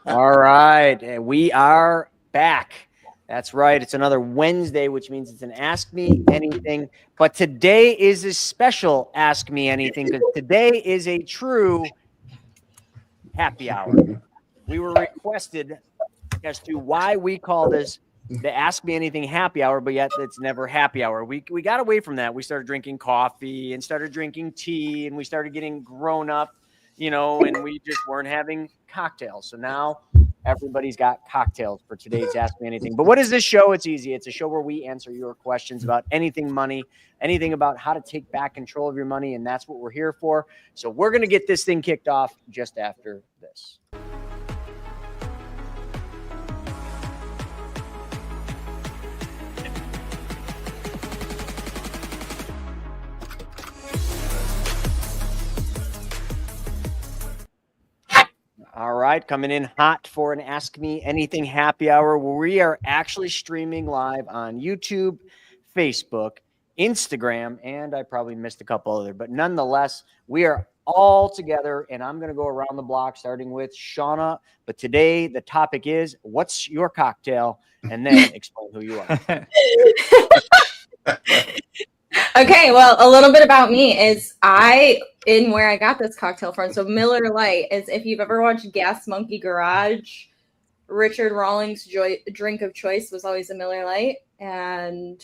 All right. And we are back. That's right. It's another Wednesday, which means it's an Ask Me Anything. But today is a special Ask Me Anything because today is a true happy hour. We were requested as to why we call this the Ask Me Anything happy hour, but yet it's never happy hour. We got away from that. We started drinking coffee and started drinking tea, and we started getting grown up, and we just weren't having cocktails. So now everybody's got cocktails for today's Ask Me Anything. But what is this show? It's easy. It's a show where we answer your questions about anything money, anything about how to take back control of your money, and that's what we're here for. So we're going to get this thing kicked off just after this. All right, coming in hot for an Ask Me Anything happy hour where we are actually streaming live on YouTube, Facebook, Instagram, and I probably missed a couple other, but nonetheless, we are all together, and I'm going to go around the block starting with Shauna. But today the topic is, what's your cocktail? And then explain who you are. Okay, well, a little bit about me is where I got this cocktail from. So Miller Lite is, if you've ever watched Gas Monkey Garage, Richard Rawlings' drink of choice was always a Miller Lite, and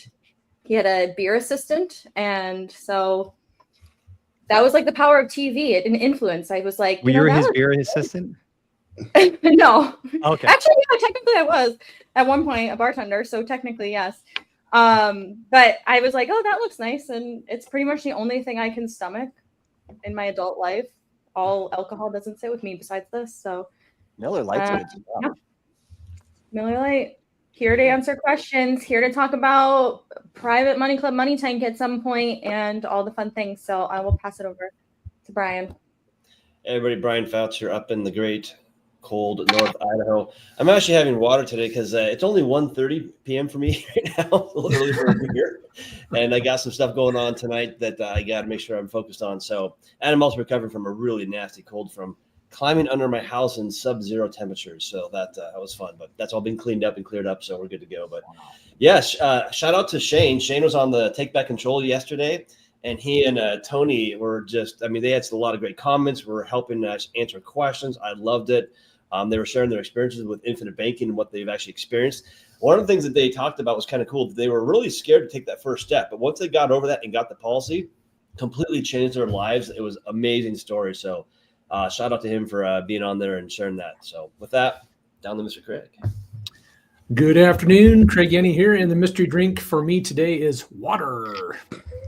he had a beer assistant, and so that was like the power of TV and influence. I was like, were you his beer assistant? No. Okay. Actually, yeah, technically I was at one point a bartender, so technically yes. But I was like, oh, that looks nice, and it's pretty much the only thing I can stomach in my adult life. All alcohol doesn't sit with me besides this, so Miller Lite's good stuff. Yeah. Miller Lite, here to answer questions, here to talk about Private Money Club Money Tank at some point and all the fun things. So I will pass it over to Brian. Hey everybody, Brian Foucher up in the great cold North Idaho. I'm actually having water today because it's only 1:30 p.m. for me right now, a little early for here, and I got some stuff going on tonight that I got to make sure I'm focused on. So, and I'm also recovering from a really nasty cold from climbing under my house in sub-zero temperatures. So that was fun, but that's all been cleaned up and cleared up, so we're good to go. But yes, shout out to Shane. Shane was on the Take Back Control yesterday. And he and Tony were just, they had a lot of great comments. Were helping us answer questions. I loved it. They were sharing their experiences with infinite banking and what they've actually experienced. One of the things that they talked about was kind of cool. They were really scared to take that first step. But once they got over that and got the policy, completely changed their lives. It was an amazing story. So shout out to him for being on there and sharing that. So with that, down to Mr. Craig. Good afternoon, Craig Yenny here, and the mystery drink for me today is water.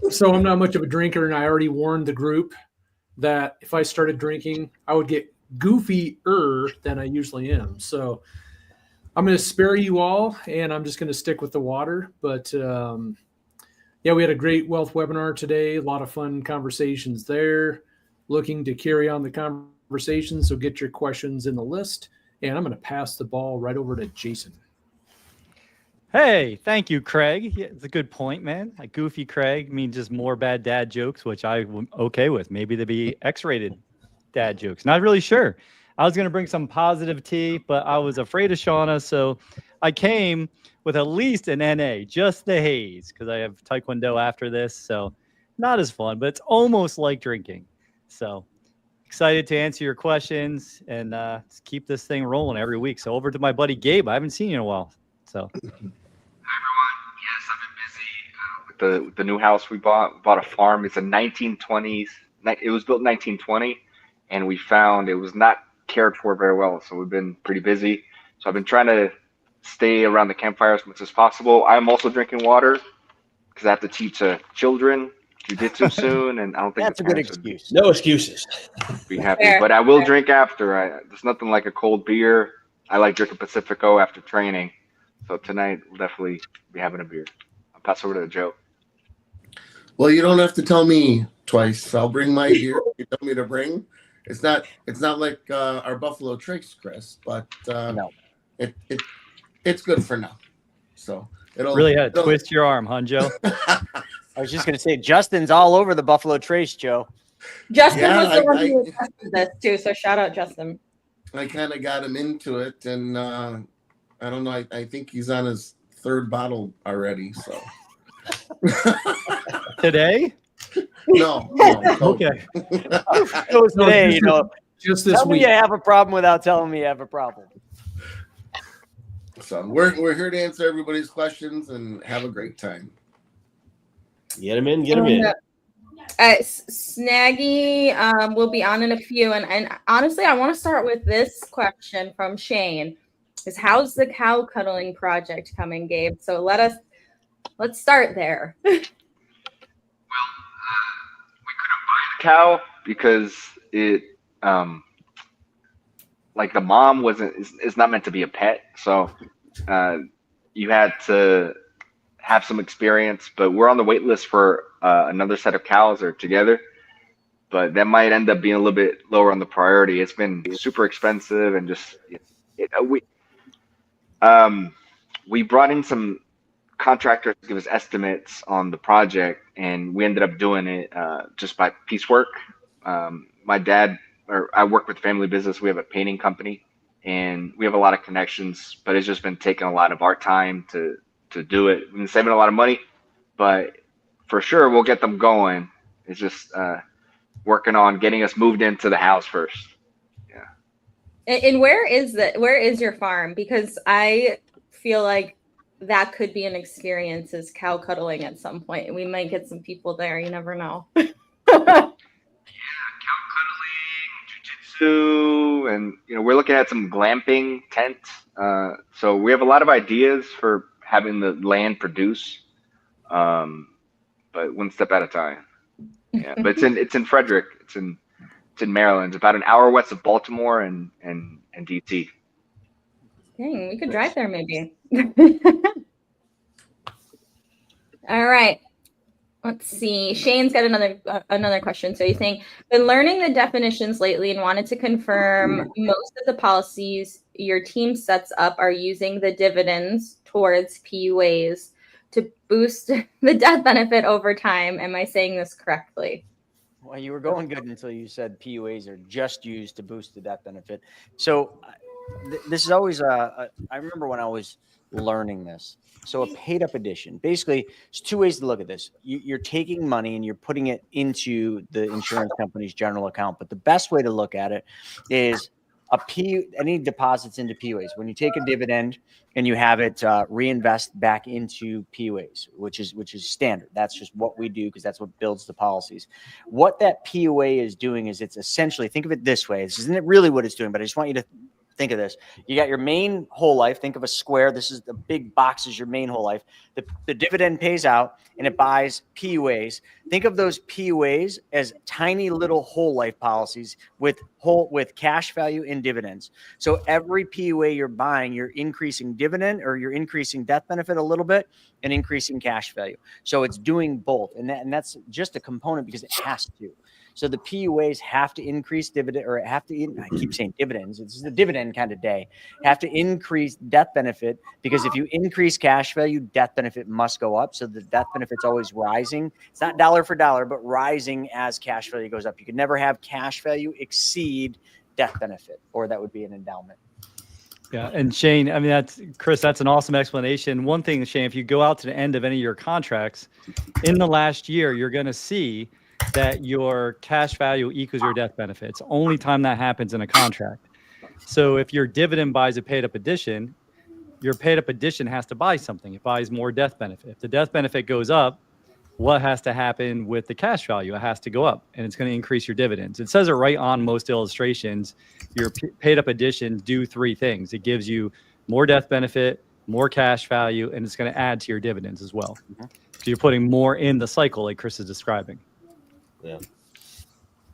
So I'm not much of a drinker, and I already warned the group that if I started drinking, I would get goofier than I usually am. So I'm going to spare you all, and I'm just going to stick with the water. But yeah, we had a great wealth webinar today, a lot of fun conversations there, looking to carry on the conversation. So get your questions in the list, and I'm going to pass the ball right over to Jason. Hey, thank you, Craig. Yeah, it's a good point, man. A goofy Craig means just more bad dad jokes, which I'm okay with. Maybe they'd be X-rated dad jokes. Not really sure. I was going to bring some positive tea, but I was afraid of Shauna, so I came with at least an NA, just the haze, because I have Taekwondo after this, so not as fun, but it's almost like drinking. So excited to answer your questions and just keep this thing rolling every week. So over to my buddy Gabe. I haven't seen you in a while. So, hi everyone. Yes, I've been busy with the new house we bought. We bought a farm. It's a 1920s. It was built in 1920, and we found it was not cared for very well. So we've been pretty busy. So I've been trying to stay around the campfire as much as possible. I'm also drinking water because I have to teach children jiu-jitsu soon, and I don't think that's a good excuse. No excuses. Be happy, but I will drink after. There's nothing like a cold beer. I like drinking Pacifico after training. So tonight, we'll definitely be having a beer. I'll pass over to Joe. Well, you don't have to tell me twice. I'll bring my beer you tell me to bring. It's not like our Buffalo Trace, Chris, but no. It's good for now. So it'll really had to twist your arm, huh, Joe? I was just going to say, Justin's all over the Buffalo Trace, Joe. Justin was the one who tested this too, so shout out Justin. I kind of got him into it, and I don't know. I think he's on his third bottle already. So Today? no. Okay. Goes today, you know. Just this Tell me week. you have a problem without telling me you have a problem. So we're here to answer everybody's questions and have a great time. Get him in. Get him in. Snaggy will be on in a few, and honestly, I want to start with this question from Shane: "Is how's the cow cuddling project coming, Gabe?" So let's start there. We couldn't buy the cow because it like the mom is not meant to be a pet, so you had to have some experience. But we're on the wait list for another set of cows or together, but that might end up being a little bit lower on the priority. It's been super expensive, and just we brought in some contractors to give us estimates on the project, and we ended up doing it just by piecework. My dad, or I work with family business. We have a painting company, and we have a lot of connections, but it's just been taking a lot of our time to do it. We've been saving a lot of money, but for sure we'll get them going. It's just working on getting us moved into the house first. Yeah. And where is your farm? Because I feel like that could be an experience, is cow cuddling at some point. We might get some people there. You never know. Cow cuddling, jujitsu, and we're looking at some glamping tents. So we have a lot of ideas for having the land produce, but one step at a time. Yeah, but it's in Frederick. It's in Maryland. It's about an hour west of Baltimore and DC. Dang, we could drive there maybe. All right. Let's see. Shane's got another question. So he's saying, been learning the definitions lately and wanted to confirm most of the policies your team sets up are using the dividends towards PUAs to boost the death benefit over time. Am I saying this correctly? Well, you were going good until you said PUAs are just used to boost the death benefit. So this is always I remember when I was learning this. So a paid up addition, basically, there's two ways to look at this. You're taking money and you're putting it into the insurance company's general account. But the best way to look at it is any deposits into PUAs. When you take a dividend and you have it reinvest back into PUAs, which is standard. That's just what we do because that's what builds the policies. What that PUA is doing is it's essentially, think of it this way. This isn't really what it's doing, but I just want you to think of this. You got your main whole life. Think of a square. This is the big box is your main whole life. The dividend pays out and it buys PUAs. Think of those PUAs as tiny little whole life policies with cash value and dividends. So every PUA you're buying, you're increasing dividend or you're increasing death benefit a little bit and increasing cash value. So it's doing both. And that's just a component because it has to. So the PUAs have to increase dividend, or I keep saying dividends. It's the dividend kind of day. Have to increase death benefit because if you increase cash value, death benefit must go up. So the death benefit's always rising. It's not dollar for dollar, but rising as cash value goes up. You can never have cash value exceed death benefit, or that would be an endowment. Yeah, and Shane, I mean, that's an awesome explanation. One thing, Shane, if you go out to the end of any of your contracts, in the last year, you're going to see that your cash value equals your death benefit. It's the only time that happens in a contract. So if your dividend buys a paid up addition, your paid up addition has to buy something. It buys more death benefit. If the death benefit goes up, what has to happen with the cash value? It has to go up, and it's going to increase your dividends. It says it right on most illustrations. Your paid up additions do three things. It gives you more death benefit, more cash value, and it's going to add to your dividends as well. Mm-hmm. So you're putting more in the cycle like Chris is describing.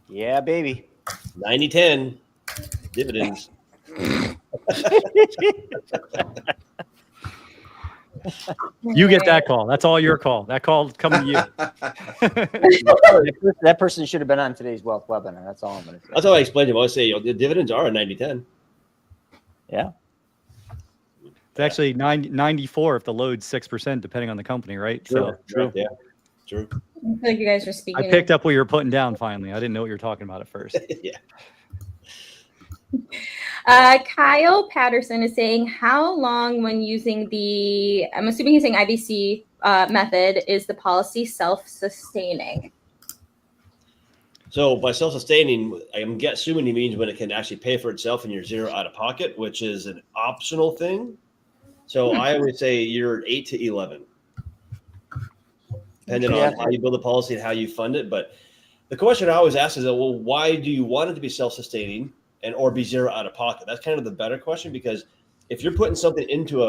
Yeah, baby. 90-10 dividends. You get that call. That's all your call. That call's coming to you. That person should have been on today's wealth webinar. That's all I'm going to say. That's how I explained to him. I say the dividends are a 90-10. Yeah. It's actually 94 if the load's 6%, depending on the company, right? True. Yeah. True. I feel like you guys are speaking. I picked up what you were putting down finally. I didn't know what you were talking about at first. Yeah. Kyle Patterson is saying, how long when using the, I'm assuming he's saying IBC method, is the policy self-sustaining? So by self-sustaining, I'm assuming he means when it can actually pay for itself and you're zero out of pocket, which is an optional thing. So I would say you're 8 to 11, depending on how you build a policy and how you fund it. But the question I always ask is, well, why do you want it to be self-sustaining and or be zero out of pocket? That's kind of the better question, because if you're putting something into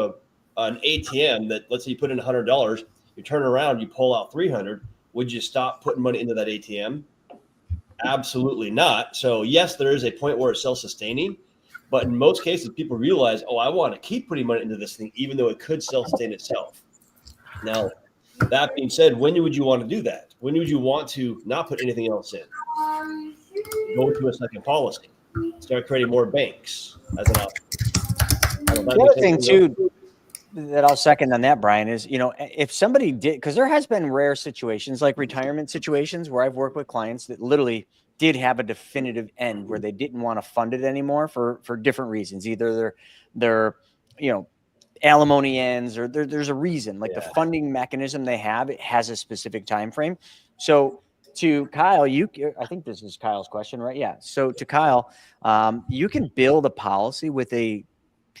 an ATM that, let's say you put in $100, you turn around, you pull out 300, would you stop putting money into that ATM? Absolutely not. So yes, there is a point where it's self-sustaining, but in most cases, people realize, oh, I want to keep putting money into this thing, even though it could self-sustain itself. Now, that being said, when would you want to do that? When would you want to not put anything else in? Go to a second policy. Start creating more banks as an option. The other thing too that I'll second on that, Brian, is, you know, if somebody did, because there has been rare situations like retirement situations where I've worked with clients that literally did have a definitive end where they didn't want to fund it anymore for different reasons. Either they're you know, alimony ends, or there's a reason, like the funding mechanism they have, it has a specific time frame. So to Kyle, I think this is Kyle's question, right? Yeah. So to Kyle, you can build a policy with a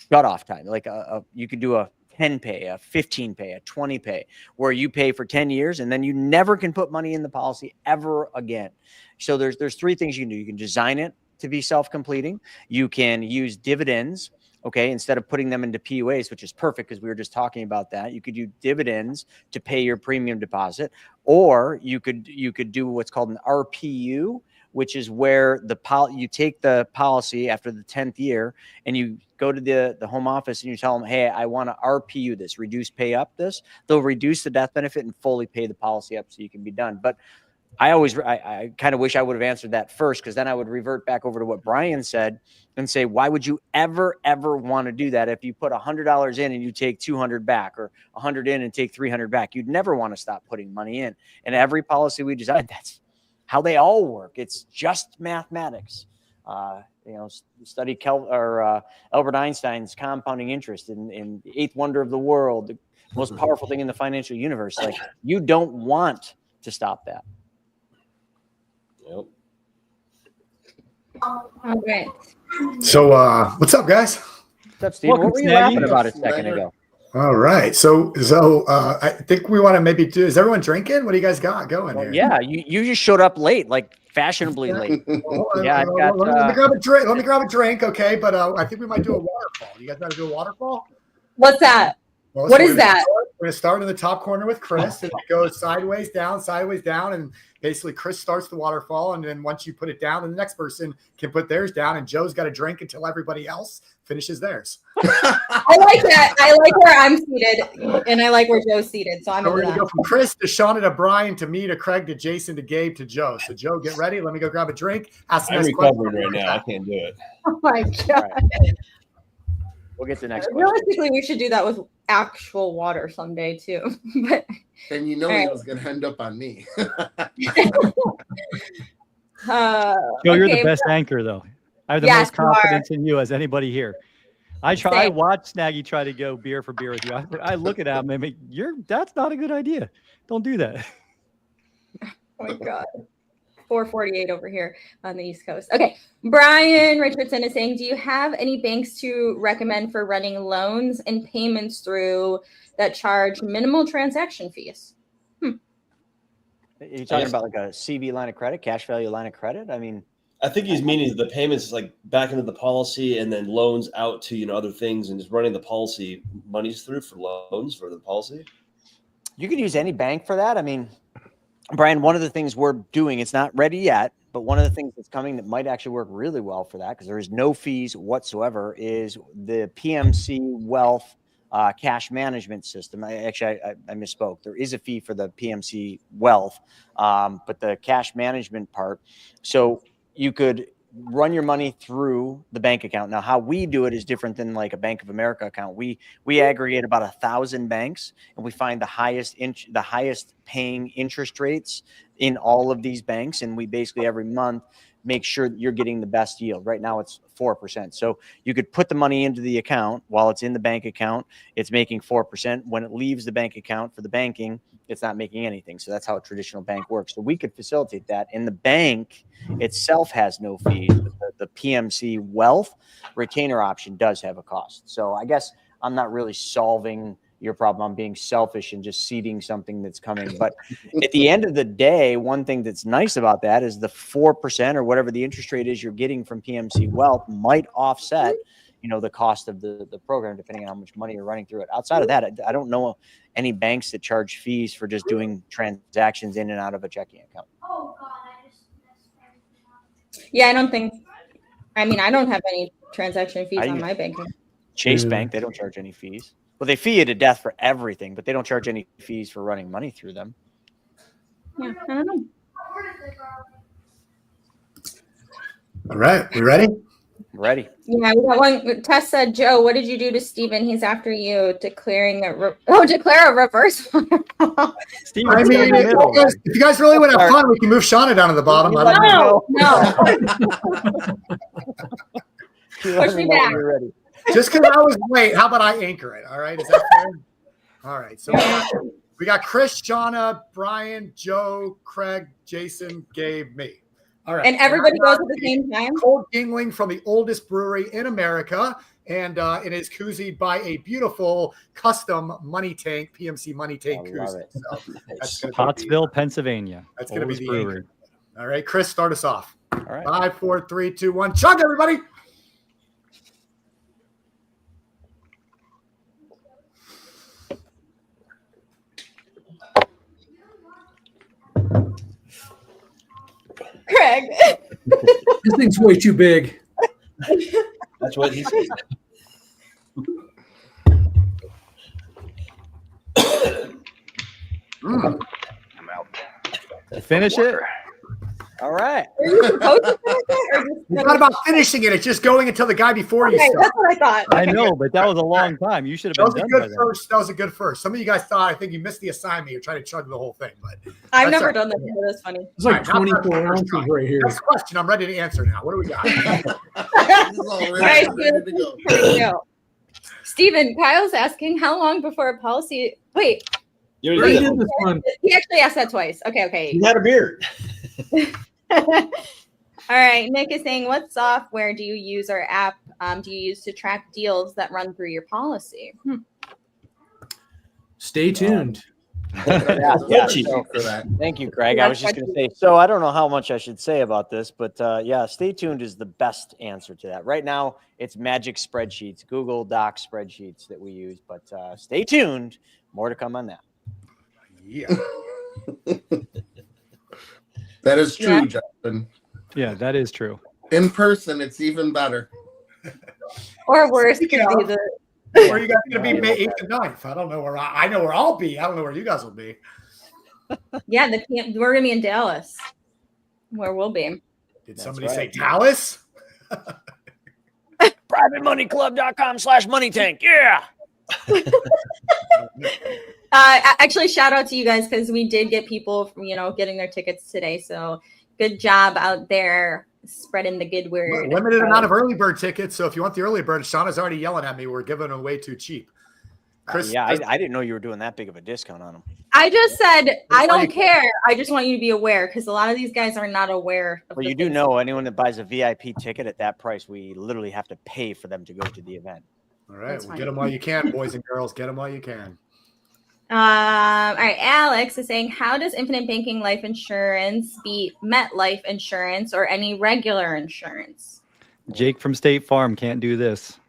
cutoff time. Like you could do a 10 pay, a 15 pay, a 20 pay, where you pay for 10 years and then you never can put money in the policy ever again. So there's three things you can do. You can design it to be self-completing. You can use dividends. Okay, instead of putting them into PUAs, which is perfect because we were just talking about that. You could use dividends to pay your premium deposit, or you could do what's called an RPU, which is where you take the policy after the 10th year and you go to the home office and you tell them, hey, I want to RPU this, reduce pay up this. They'll reduce the death benefit and fully pay the policy up so you can be done. But I kind of wish I would have answered that first, because then I would revert back over to what Brian said and say, why would you ever want to do that? If you put $100 in and you take 200 back, or 100 in and take 300 back, you'd never want to stop putting money in. And every policy we design, that's how they all work. It's just mathematics. You know, study Albert Einstein's compounding interest in the eighth wonder of the world, the most powerful thing in the financial universe. Like, you don't want to stop that. Yep. All right. So, what's up, guys? What's up, Steve? What were you laughing about a second ago? All right. So I think we want to maybe do. Is everyone drinking? What do you guys got going here? Yeah, you just showed up late, like fashionably late. Yeah, I've got. Let me grab a drink. Let me grab a drink, okay? But I think we might do a waterfall. You guys want to do a waterfall? What's that? Well, what is that? We're going to start in the top corner with Chris, and it goes sideways down, and basically Chris starts the waterfall, and then once you put it down, then the next person can put theirs down, and Joe's got to drink until everybody else finishes theirs. I like that. I like where I'm seated, and I like where Joe's seated, so I'm we're going to go from Chris to Shauna to Brian to me to Craig to Jason to Gabe to Joe. So Joe, get ready. Let me go grab a drink. Ask the I'm next recovering question. right now. I can't do it. Oh, my God. We'll get to the next question. Realistically, we should do that with actual water someday too. But And you know All he right. was going to end up on me. Joe, you're the okay, best anchor, though. I have the Yes, most you are. confidence in you as anybody here. I Same. watch Snaggy try to go beer for beer with you. I look at him and make that's not a good idea. Don't do that. Oh my God. 4:48 over here on the East Coast. Okay. Brian Richardson is saying, do you have any banks to recommend for running loans and payments through that charge minimal transaction fees? Are you talking about like a CV line of credit, cash value line of credit? I mean, I think he's meaning the payments like back into the policy and then loans out to, other things, and just running the policy monies through for loans for the policy. you could use any bank for that. I mean, Brian, one of the things we're doing, it's not ready yet, but one of the things that's coming that might actually work really well for that, because there is no fees whatsoever, is the PMC Wealth cash management system. I misspoke. There is a fee for the PMC Wealth, but the cash management part. So you could run your money through the bank account. Now, how we do it is different than like a Bank of America account. We aggregate about 1,000 banks, and we find the highest paying interest rates in all of these banks. And we basically every month make sure that you're getting the best yield. Right now it's 4%. So you could put the money into the account while it's in the bank account. It's making 4%. When it leaves the bank account for the banking, it's not making anything. So that's how a traditional bank works. So we could facilitate that. And the bank itself has no fees. But the PMC Wealth retainer option does have a cost. So I guess I'm not really solving your problem. I'm being selfish and just seeding something that's coming. But at the end of the day, one thing that's nice about that is the 4% or whatever the interest rate is you're getting from PMC Wealth might offset, the cost of the program, depending on how much money you're running through it. Outside of that, I don't know any banks that charge fees for just doing transactions in and out of a checking account. Yeah, I don't have any transaction fees on my bank account. Chase Bank, they don't charge any fees. Well, they fee you to death for everything, but they don't charge any fees for running money through them. Yeah, I don't know. All right, we ready? Ready. Yeah, we got one. Tess said, Joe, what did you do to Steven? He's after you, declare a reverse. Steve, I mean, if you guys really want to have fun, we can move Shauna down to the bottom. No. Push me back. Just because I was late, how about I anchor it? All right, is that fair? All right, so we got Chris, Shauna, Brian, Joe, Craig, Jason, Gabe, me. All right, and everybody goes at the same time. Cold Yingling from the oldest brewery in America, and it is koozied by a beautiful custom money tank, PMC money tank koozie. So Pottsville, Pennsylvania. That's going to be the brewery. anchor. All right, Chris, start us off. All right. 5, 4, 3, 2, 1. Chug, everybody. Craig. This thing's way too big. That's what he said. I'm out. Finish it. All right. Are you supposed to finish it, or just It's not about finishing it. It's just going until the guy before you okay, start. that's what I thought. I know, but that was a long time. You should have That was been a done by good then. first. That was a good first. Some of you guys thought, I think you missed the assignment. You're trying to chug the whole thing, but I've that's never all done that before. That's funny. It's like All right, how about 24 the first ounces try? right here. Next question. I'm ready to answer now. What do we got? This is all ready to go. Here we go. Steven, Kyle's asking how long before a policy. Wait, You I already did did this one. he actually asked that twice. Okay. You had a beard. All right. Nick is saying, what software do you use or app do you use to track deals that run through your policy? Stay tuned. Yeah, Cheap so- for that. Thank you, Craig. I was just going to say, so I don't know how much I should say about this, but yeah, stay tuned is the best answer to that. Right now, it's magic spreadsheets, Google Doc spreadsheets that we use, but stay tuned. More to come on that. Yeah. That is true, Yeah. Justin. Yeah, that is true. In person, it's even better. Or worse, could Speaking be of- the. Where are you guys going to be May 8th and 9th? I don't know where I know where I'll be. I don't know where you guys will be. Yeah, we're going to be in Dallas, where we'll be. Did That's somebody right. say Dallas? PrivateMoneyClub.com/money tank. Yeah. Actually, shout out to you guys because we did get people, getting their tickets today. So good job out there spreading the good word. Limited amount of early bird tickets. So if you want the early bird, Shauna's already yelling at me. We're giving them away too cheap. Chris, Yeah, I didn't know you were doing that big of a discount on them. I just said I don't care. I just want you to be aware because a lot of these guys are not aware. Of Well, the you do things. know anyone that buys a VIP ticket at that price, we literally have to pay for them to go to the event. all right, That's well, fine. get them while you can, boys and girls. Get them while you can. All right, Alex is saying, how does Infinite Banking Life Insurance beat MetLife Insurance or any regular insurance? Jake from State Farm can't do this.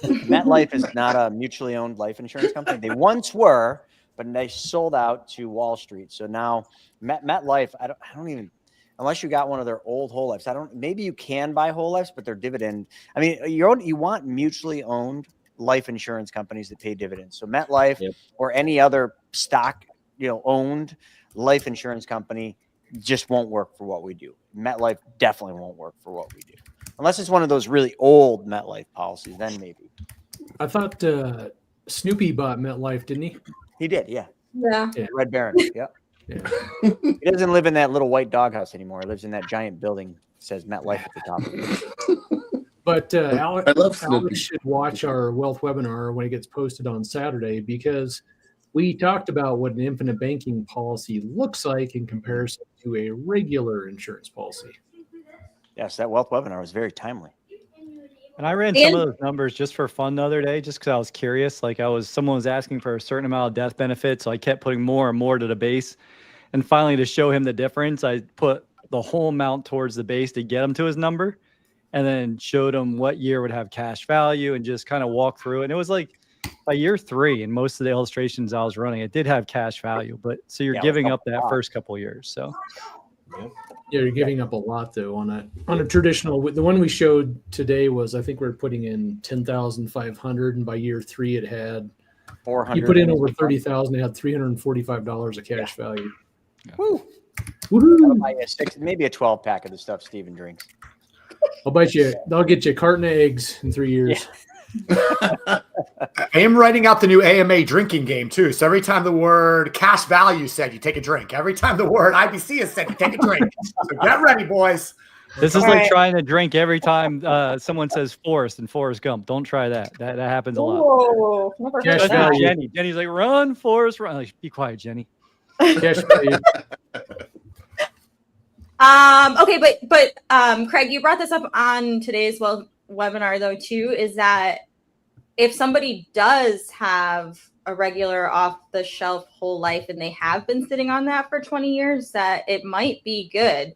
MetLife is not a mutually owned life insurance company. They once were, but they sold out to Wall Street. So now MetLife, I don't even, unless you got one of their old whole lives. Maybe you can buy whole lives, but their dividend. I mean, you want mutually owned life insurance companies that pay dividends. So MetLife or any other stock, owned life insurance company just won't work for what we do. MetLife definitely won't work for what we do. Unless it's one of those really old MetLife policies, then maybe. I thought Snoopy bought MetLife, didn't he? He did, yeah. Yeah. Red Baron, yeah. Yeah. He doesn't live in that little white doghouse anymore. He lives in that giant building says MetLife at the top. But I love Alex Snoopy. should watch our wealth webinar when it gets posted on Saturday, because we talked about what an infinite banking policy looks like in comparison to a regular insurance policy. Yes, that wealth webinar was very timely. And I ran some of those numbers just for fun the other day, just because I was curious. Like someone was asking for a certain amount of death benefit, so I kept putting more and more to the base. And finally, to show him the difference, I put the whole amount towards the base to get him to his number, and then showed him what year would have cash value and just kind of walk through it. And it was like by year 3, and most of the illustrations I was running, it did have cash value. But so you're giving up that first couple of years. So. Yeah, you're giving up a lot though on a traditional. The one we showed today was, I think we're putting in 10,500, and by year 3 it had 400. You put in over 30,000, it had $345 of cash value. Woo. Woohoo! Buy a 6, maybe a 12 pack of the stuff Steven drinks. I'll get you a carton of eggs in 3 years. I am writing out the new AMA drinking game too. So every time the word cash value said, you take a drink. Every time the word IBC is said, you take a drink. So get ready, boys. This is like trying to drink every time someone says Forrest and Forrest Gump. Don't try that. That happens a lot. Whoa, never heard of that. Jenny's like, run, Forrest, run. Like, be quiet, Jenny. Cash value. Okay, but Craig, you brought this up on today's webinar though too, is that if somebody does have a regular off-the-shelf whole life and they have been sitting on that for 20 years, that it might be good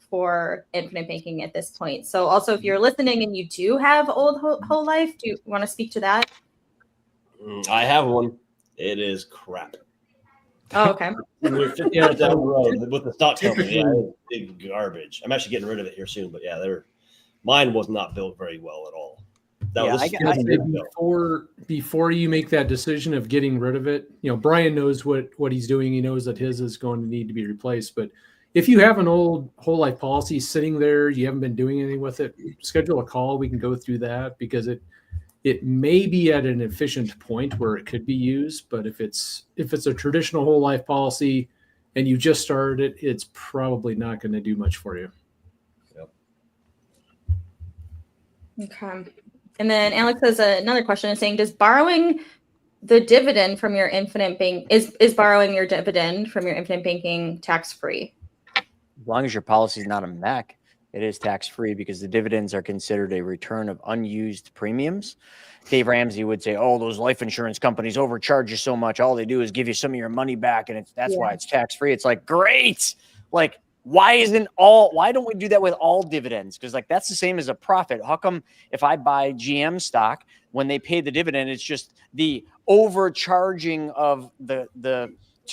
for infinite banking at this point. So also, if you're listening and you do have old whole life, do you want to speak to that? I have one. It is crap. Oh, okay. We're 50 years down the road with the stock company. Yeah, it's big garbage. I'm actually getting rid of it here soon, but yeah, mine was not built very well at all. Before you make that decision of getting rid of it, Brian knows what he's doing. He knows that his is going to need to be replaced. But if you have an old whole life policy sitting there, you haven't been doing anything with it, schedule a call. We can go through that, because it may be at an efficient point where it could be used. But if it's a traditional whole life policy and you just started it, it's probably not going to do much for you. Yep. Okay. And then Alex has another question saying, does borrowing the dividend from your infinite bank is borrowing your dividend from your infinite banking tax-free? As long as your policy is not a MEC, it is tax-free, because the dividends are considered a return of unused premiums. Dave Ramsey would say, oh, those life insurance companies overcharge you so much. All they do is give you some of your money back, and that's why it's tax-free. It's like, great. Like, why don't we do that with all dividends? Because like that's the same as a profit. How come if I buy GM stock, when they pay the dividend, it's just the overcharging of to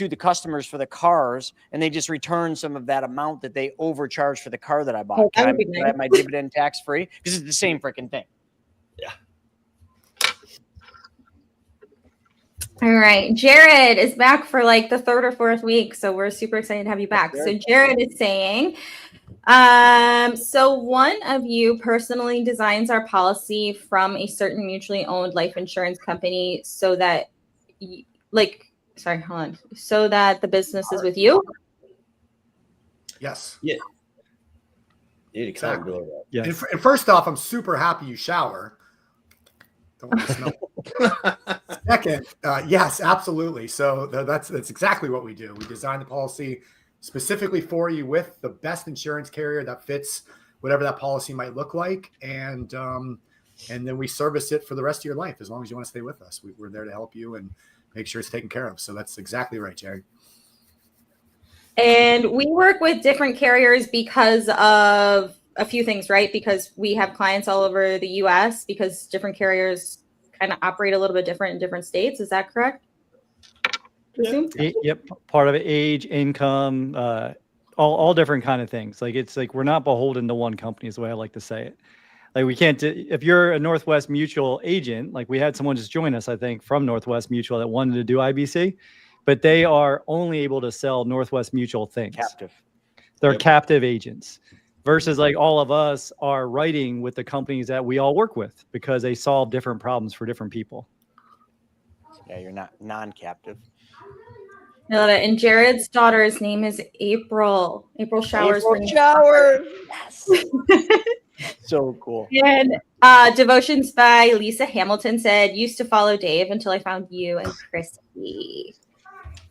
the customers for the cars, and they just return some of that amount that they overcharged for the car that I bought? Oh, Can I have my dividend tax free? Because it's the same freaking thing. Yeah. All right. Jared is back for like the 3rd or 4th week. So we're super excited to have you back. So Jared is saying, so one of you personally designs our policy from a certain mutually owned life insurance company so that so that the business is with you? Yes. Yeah. Exactly. Yeah. And first off, I'm super happy you shower. Don't want to smell. Second, yes, absolutely. So that's exactly what we do. We design the policy specifically for you with the best insurance carrier that fits whatever that policy might look like, and then we service it for the rest of your life as long as you want to stay with us. We're there to help you and make sure it's taken care of. So that's exactly right, Jerry. And we work with different carriers because of a few things, right? Because we have clients all over the U.S. because different carriers kind of operate a little bit different in different states. Is that correct? Yep. Part of it, age, income, all different kind of things. Like it's like we're not beholden to one company is the way I like to say it. Like we can't, if you're a Northwest Mutual agent, like we had someone just join us, I think, from Northwest Mutual that wanted to do IBC, but they are only able to sell Northwest Mutual things. Captive. They're captive agents versus like all of us are writing with the companies that we all work with because they solve different problems for different people. Yeah, you're not non-captive. I love it. And Jared's daughter's name is April. April Showers. April Showers. Yes. So cool. And Devotions by Lisa Hamilton said, used to follow Dave until I found you and Christy.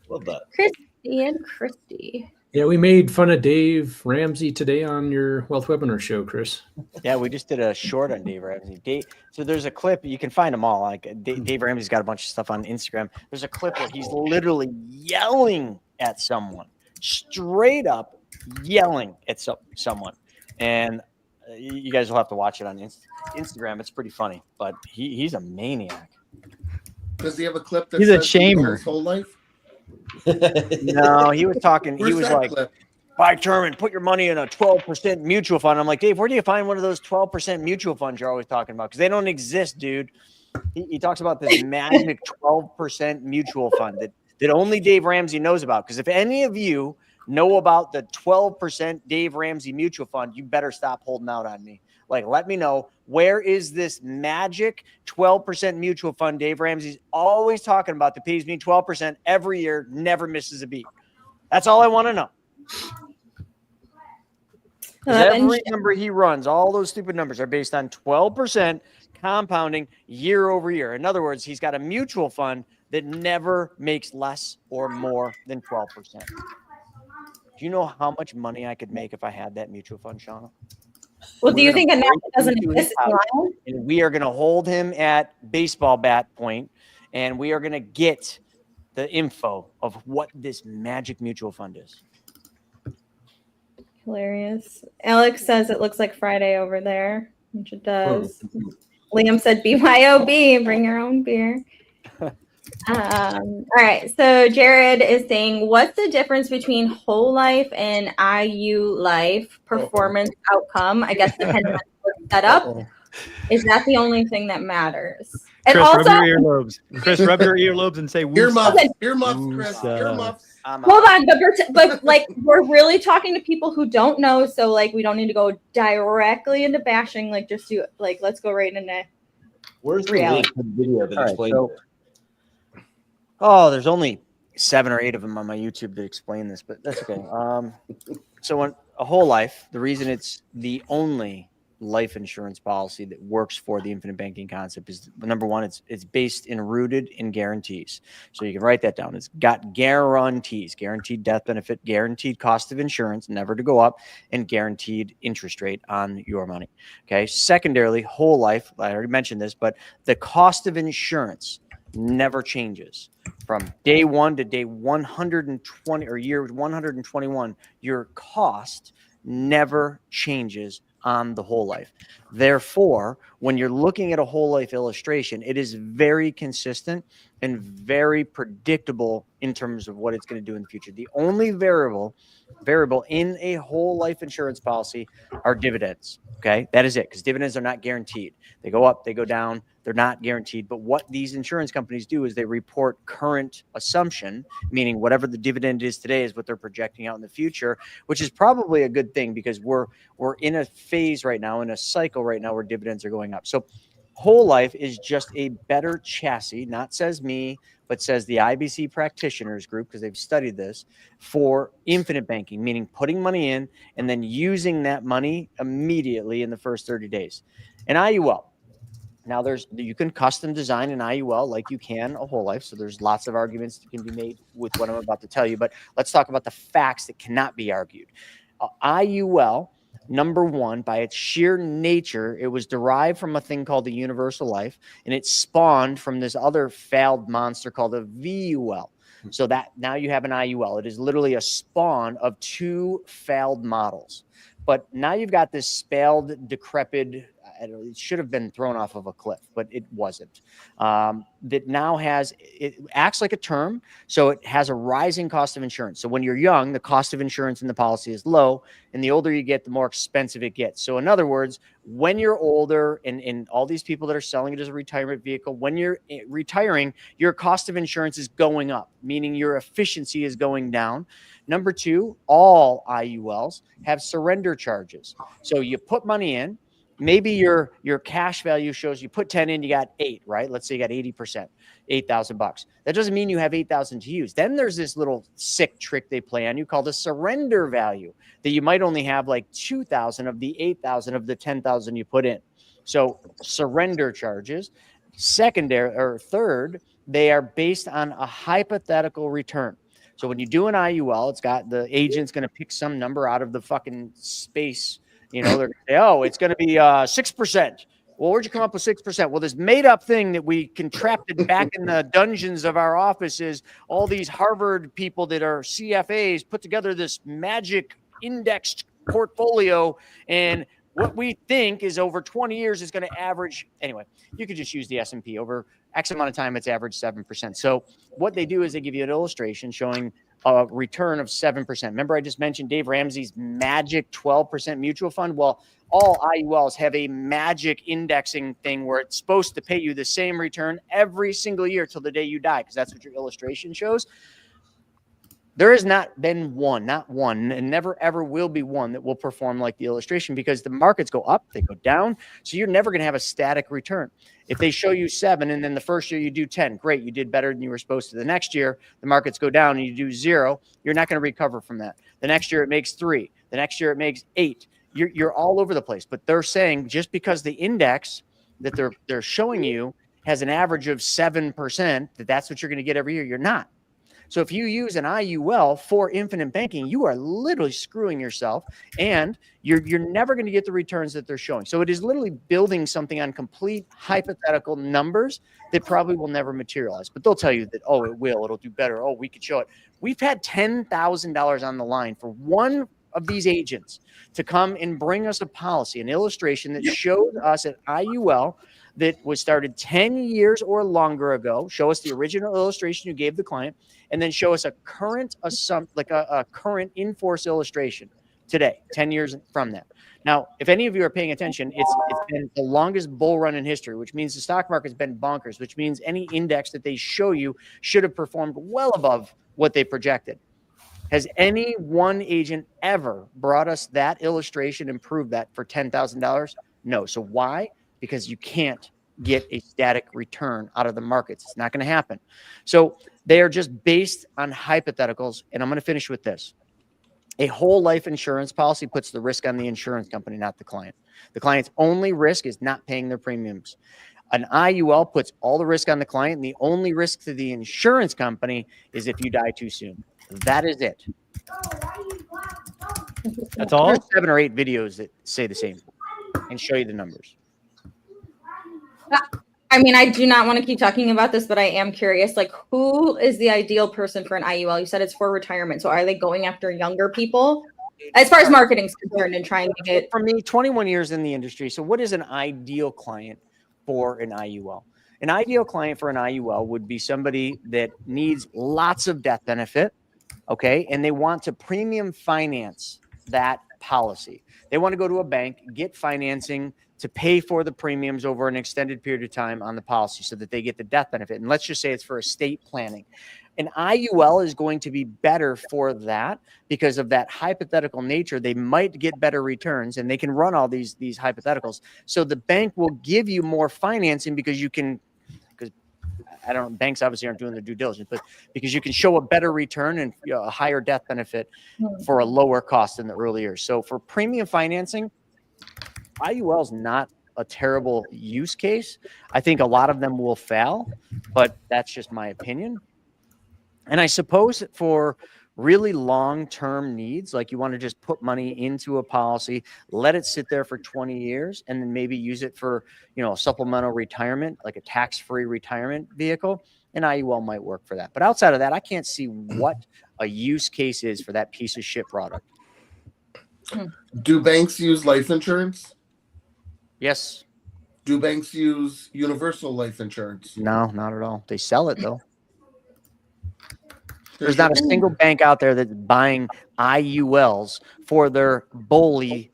Love that. Christy and Christy. Yeah, we made fun of Dave Ramsey today on your Wealth Webinar show, Chris. Yeah, we just did a short on Dave Ramsey. So there's a clip, you can find them all. Like Dave Ramsey's got a bunch of stuff on Instagram. There's a clip where he's literally yelling at someone, straight up yelling at someone. And you guys will have to watch it on Instagram. It's pretty funny, but he's a maniac. Does he have a clip that He's a says shamer. his whole life? No, he was talking. Where's he was that like, clip? buy term and put your money in a 12% mutual fund. I'm like, Dave, where do you find one of those 12% mutual funds you're always talking about? Because they don't exist, dude. He talks about this magic 12% mutual fund that only Dave Ramsey knows about. Because if any of you know about the 12% Dave Ramsey mutual fund, you better stop holding out on me. Like, let me know, where is this magic 12% mutual fund Dave Ramsey's always talking about that pays me 12% every year, never misses a beat? That's all I want to know. Every number he runs, all those stupid numbers are based on 12% compounding year over year. In other words, he's got a mutual fund that never makes less or more than 12%. Do you know how much money I could make if I had that mutual fund, Shauna? Well, do you think enough doesn't exist? And we are going to hold him at baseball bat point, and we are going to get the info of what this magic mutual fund is. Hilarious. Alex says it looks like Friday over there, which it does. Liam said BYOB, bring your own beer. All right. So Jared is saying, what's the difference between whole life and IU life performance outcome? I guess depending on what's set up. Is that the only thing that matters? And Chris, also, rub your earlobes. Chris, rub your earlobes and say Earmuffs, woosah. earmuffs, Chris, Woosah. earmuffs. hold on, but like we're really talking to people who don't know, so like we don't need to go directly into bashing. Like just do like let's go right into. Where's the reality. link to the video that All right, explains so- it? Oh, there's only 7 or 8 of them on my YouTube to explain this, but that's okay. So when a whole life, the reason it's the only life insurance policy that works for the infinite banking concept is, number one, it's based and rooted in guarantees. So you can write that down. It's got guarantees, guaranteed death benefit, guaranteed cost of insurance, never to go up, and guaranteed interest rate on your money. Okay. Secondarily, whole life, I already mentioned this, but the cost of insurance never changes from day 1 to day 120 or year 121. Your cost never changes on the whole life. Therefore, when you're looking at a whole life illustration, it is very consistent and very predictable in terms of what it's going to do in the future. The only variable in a whole life insurance policy are dividends. Okay, that is it, because dividends are not guaranteed. They go up, they go down, they're not guaranteed. But what these insurance companies do is they report current assumption, meaning whatever the dividend is today is what they're projecting out in the future, which is probably a good thing because we're in a phase right now, in a cycle right now where dividends are going up. So whole life is just a better chassis, not says me, but says the IBC practitioners group, because they've studied this, for infinite banking, meaning putting money in and then using that money immediately in the first 30 days. An IUL. Now you can custom design an IUL like you can a whole life. So there's lots of arguments that can be made with what I'm about to tell you, but let's talk about the facts that cannot be argued. IUL, number one, by its sheer nature, it was derived from a thing called the universal life, and it spawned from this other failed monster called a VUL. So that now you have an IUL. It is literally a spawn of 2 failed models. But now you've got this failed, decrepit, it should have been thrown off of a cliff, but it wasn't. That now it acts like a term, so it has a rising cost of insurance. So when you're young, the cost of insurance in the policy is low, and the older you get, the more expensive it gets. So in other words, when you're older, and all these people that are selling it as a retirement vehicle, when you're retiring, your cost of insurance is going up, meaning your efficiency is going down. Number 2, all IULs have surrender charges. So you put money in, maybe your cash value shows you put 10 in, you got 8, right? Let's say you got 80%, $8,000. That doesn't mean you have 8,000 to use. Then there's this little sick trick they play on you called the surrender value, that you might only have like 2,000 of the 8,000 of the 10,000 you put in. So surrender charges. Secondary or third, they are based on a hypothetical return. So when you do an IUL, it's got the agent's going to pick some number out of the fucking space. You know, they're going to say, oh, it's going to be 6%. Well, where'd you come up with 6%? Well, this made up thing that we contracted back in the dungeons of our offices, all these Harvard people that are CFAs put together this magic indexed portfolio. And what we think is over 20 years is going to average. Anyway, you could just use the S&P over X amount of time. It's averaged 7%. So what they do is they give you an illustration showing a return of 7%. Remember, I just mentioned Dave Ramsey's magic 12% mutual fund. Well, all IULs have a magic indexing thing where it's supposed to pay you the same return every single year till the day you die, because that's what your illustration shows. There has not been one, and never ever will be one that will perform like the illustration, because the markets go up, they go down. So you're never going to have a static return. If they show you 7 and then the first year you do 10, great, you did better than you were supposed to. The next year, the markets go down and you do 0, you're not going to recover from that. The next year it makes 3. The next year it makes 8. You're all over the place. But they're saying just because the index that they're showing you has an average of 7%, that's what you're going to get every year. You're not. So if you use an IUL for infinite banking, you are literally screwing yourself, and you're never going to get the returns that they're showing. So it is literally building something on complete hypothetical numbers that probably will never materialize. But they'll tell you that, oh, it will. It'll do better. Oh, we could show it. We've had $10,000 on the line for one of these agents to come and bring us a policy, an illustration that showed us an IUL that was started 10 years or longer ago, show us the original illustration you gave the client, and then show us a current a current in-force illustration today, 10 years from that. Now, if any of you are paying attention, it's been the longest bull run in history, which means the stock market's been bonkers, which means any index that they show you should have performed well above what they projected. Has any one agent ever brought us that illustration and proved that for $10,000? No. So why? Because you can't get a static return out of the markets. It's not going to happen. So they are just based on hypotheticals. And I'm going to finish with this. A whole life insurance policy puts the risk on the insurance company, not the client. The client's only risk is not paying their premiums. An IUL puts all the risk on the client, and the only risk to the insurance company is if you die too soon. That is it. That's all? There's 7 or 8 videos that say the same and show you the numbers. I mean, I do not want to keep talking about this, but I am curious, like, who is the ideal person for an IUL? You said it's for retirement. So are they going after younger people as far as marketing is concerned and trying to get? For me, 21 years in the industry. So what is an ideal client for an IUL? An ideal client for an IUL would be somebody that needs lots of death benefit, okay? And they want to premium finance that policy. They want to go to a bank, get financing to pay for the premiums over an extended period of time on the policy so that they get the death benefit. And let's just say it's for estate planning. An IUL is going to be better for that because of that hypothetical nature. They might get better returns, and they can run all these hypotheticals. So the bank will give you more financing because you can, because I don't know, banks obviously aren't doing their due diligence, but because you can show a better return and a higher death benefit for a lower cost in the early years. So for premium financing, IUL is not a terrible use case. I think a lot of them will fail, but that's just my opinion. And I suppose for really long-term needs, like you want to just put money into a policy, let it sit there for 20 years, and then maybe use it for, a supplemental retirement, like a tax-free retirement vehicle, an IUL might work for that. But outside of that, I can't see what a use case is for that piece of shit product. Do banks use life insurance? Yes. Do banks use universal life insurance? No, not at all. They sell it, though. There's not a single bank out there that's buying IULs for their BOLI.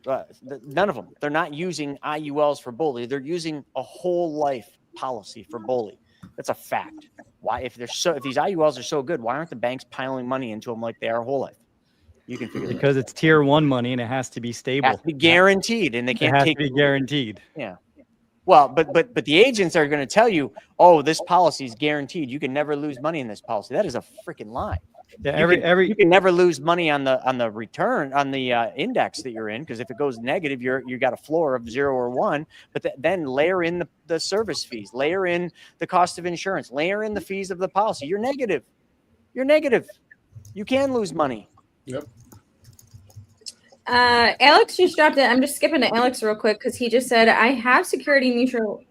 None of them. They're not using IULs for BOLI. They're using a whole life policy for BOLI. That's a fact. Why, if these IULs are so good, why aren't the banks piling money into them like they are whole life? You can figure that Because it's tier 1 money and it has to be out. It stable. has to be guaranteed, and they It can't has take to be guaranteed. Yeah. Well, but the agents are going to tell you, oh, this policy is guaranteed. You can never lose money in this policy. That is a freaking lie. Yeah, You can never lose money on the return on the index that you're in, because if it goes negative, you got a floor of 0 or 1. But then layer in the service fees, layer in the cost of insurance, layer in the fees of the policy. You're negative. You're negative. You can lose money. Yep. Alex just dropped it. I'm just skipping to Alex real quick because he just said, I have Security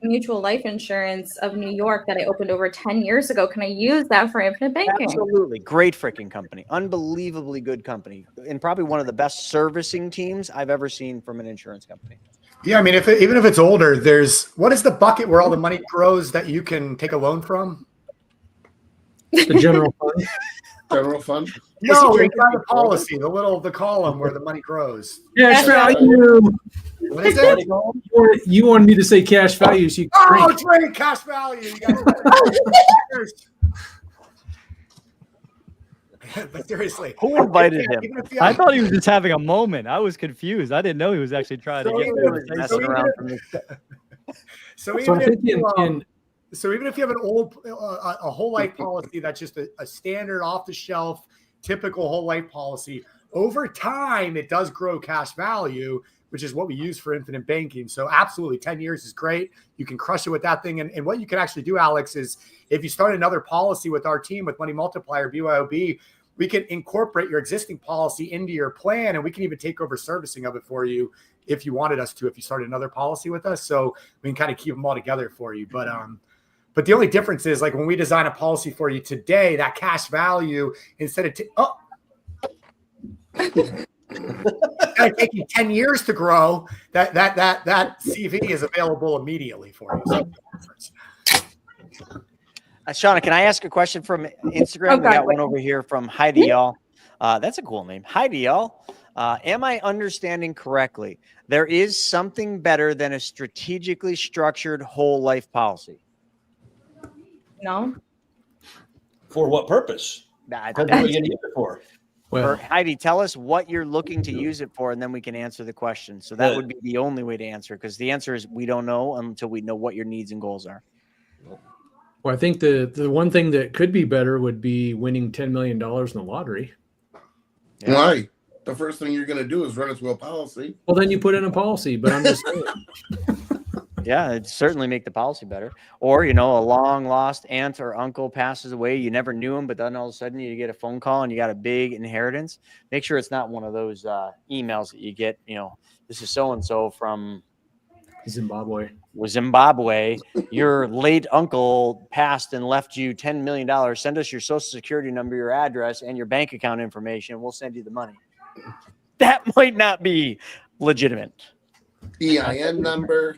Mutual Life Insurance of New York that I opened over 10 years ago. Can I use that for infinite banking? Absolutely. Great freaking company. Unbelievably good company. And probably one of the best servicing teams I've ever seen from an insurance company. Yeah, I mean, even if it's older, what is the bucket where all the money grows that you can take a loan from? The general fund. General fund. No, inside the policy, the column where the money grows. Cash value. What is it? You wanted me to say cash value, so you Oh, drink cash value. You guys but seriously, Who invited him? I thought he was just having a moment. I was confused. I didn't know he was actually trying to get there. So even if you have an old a whole life policy that's just a standard off the shelf typical whole life policy, over time it does grow cash value, which is what we use for infinite banking. So absolutely 10 years is great. You can crush it with that thing. And what you can actually do, Alex, is if you start another policy with our team with Money Multiplier, BYOB, we can incorporate your existing policy into your plan, and we can even take over servicing of it for you if you wanted us to, if you started another policy with us. So we can kind of keep them all together for you. But the only difference is, like, when we design a policy for you today, that cash value, instead of taking 10 years to grow, that CV is available immediately for you. So, Shauna, can I ask a question from Instagram? We got one over here from Heidi, y'all. That's a cool name. Heidi, y'all. Am I understanding correctly? There is something better than a strategically structured whole life policy. No. For what purpose? What are you going to use it for? Well, Heidi, tell us what you're looking to use it for, and then we can answer the question. So that would be the only way to answer, because the answer is we don't know until we know what your needs and goals are. Well, I think the one thing that could be better would be winning $10 million in the lottery. Yeah. Why? The first thing you're going to do is run it to a policy. Well, then you put in a policy, but I'm just saying. Yeah, it'd certainly make the policy better. Or, a long lost aunt or uncle passes away. You never knew him, but then all of a sudden you get a phone call and you got a big inheritance. Make sure it's not one of those emails that you get, this is so-and-so from Zimbabwe. Your late uncle passed and left you $10 million. Send us your social security number, your address, and your bank account information. We'll send you the money. That might not be legitimate. EIN number.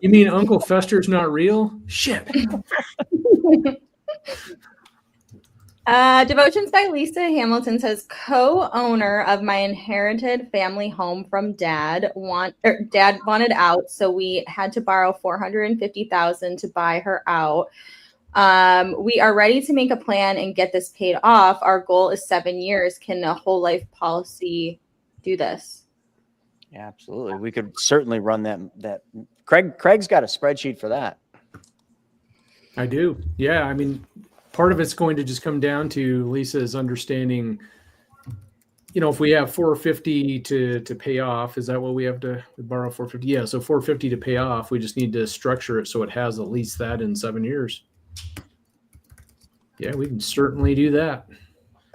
You mean Uncle Fester's not real? Shit. Devotions by Lisa Hamilton says, co-owner of my inherited family home from dad wanted out, so we had to borrow $450,000 to buy her out. We are ready to make a plan and get this paid off. Our goal is 7 years. Can a whole life policy do this? Yeah, absolutely. We could certainly run that. Craig's got a spreadsheet for that. I do. Yeah. I mean, part of it's going to just come down to Lisa's understanding, if we have $450 to pay off, is that what we have to borrow $450? Yeah. So $450 to pay off. We just need to structure it so it has at least that in 7 years. Yeah, we can certainly do that.